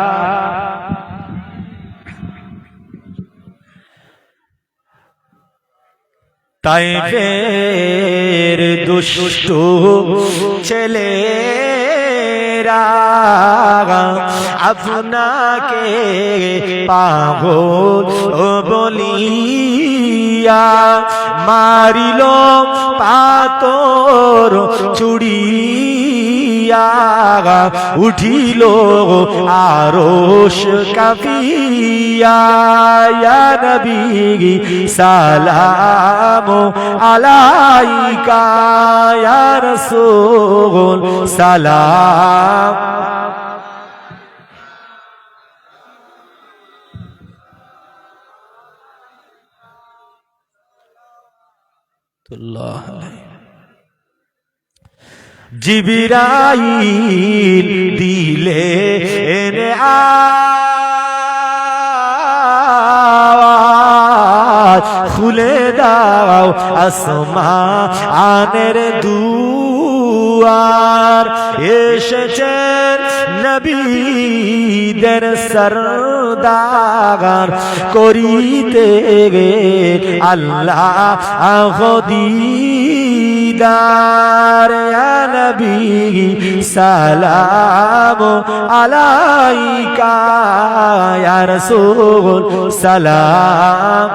B: তাইফের দুষ্টু ছেলেরা আপনাকে পাগল বলিয়া মারিল পাথর ছুড়িয়া।
C: দিয়া উঠিল আরশ কাফিয়া ইয়া নবী সালাম আলাইকা ইয়া রাসূল সালাম। জিবরাইল দিলে এনে আওয়াজ খুলে দাও আসমানের দুয়ার এসেছেন নবীদের সরদার করিতে আল্লাহ দিদার ইয়া নবী সালাম আলাইকা ইয়া রাসূল সালাম।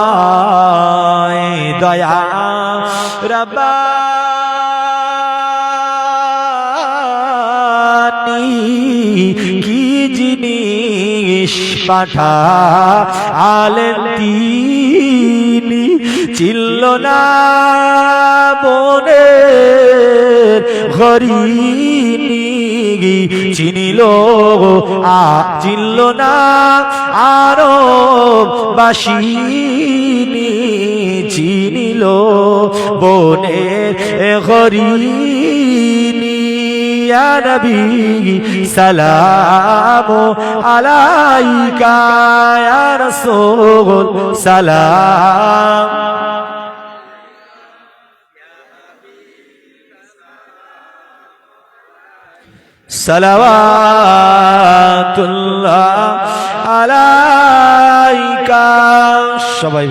C: দয়াময় দয়া রব্বানি কি জিনিস পাঠালেন তিনি চিনল না বনের হরিণী চিনিল চিনল না আরব বাসিনী চিনিল বনের হরিণী ইয়া নবী সালাম আলাইকা ইয়া রাসূল সালাম। সালাওয়াতুল্লাহ আলাইকা। সবাই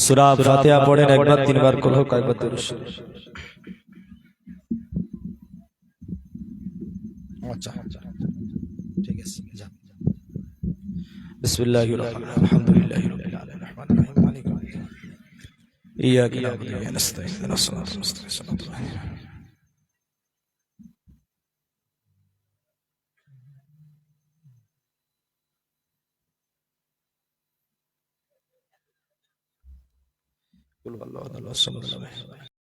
C: সূরা ফাতিহা পড়েন একবার, তিনবার করো কয়েকবার দরুদ শরীফ। আচ্ছা ঠিক আছে, যান। বিসমিল্লাহির রহমানির রহিম আলহামদুলিল্লাহি রাব্বিল আলামিন রহমানির রহিম মালিকিল ইয়াউমিদ্দিন ইয়াকা না'বুদু ওয়া ইয়াকা নাস্তাঈন ইহদিনাস সিরাতাল মুস্তাকিম সিরাতাল লাযিনা কুল হুয়াল্লাহু আহাদ আল্লাহুস সামাদ।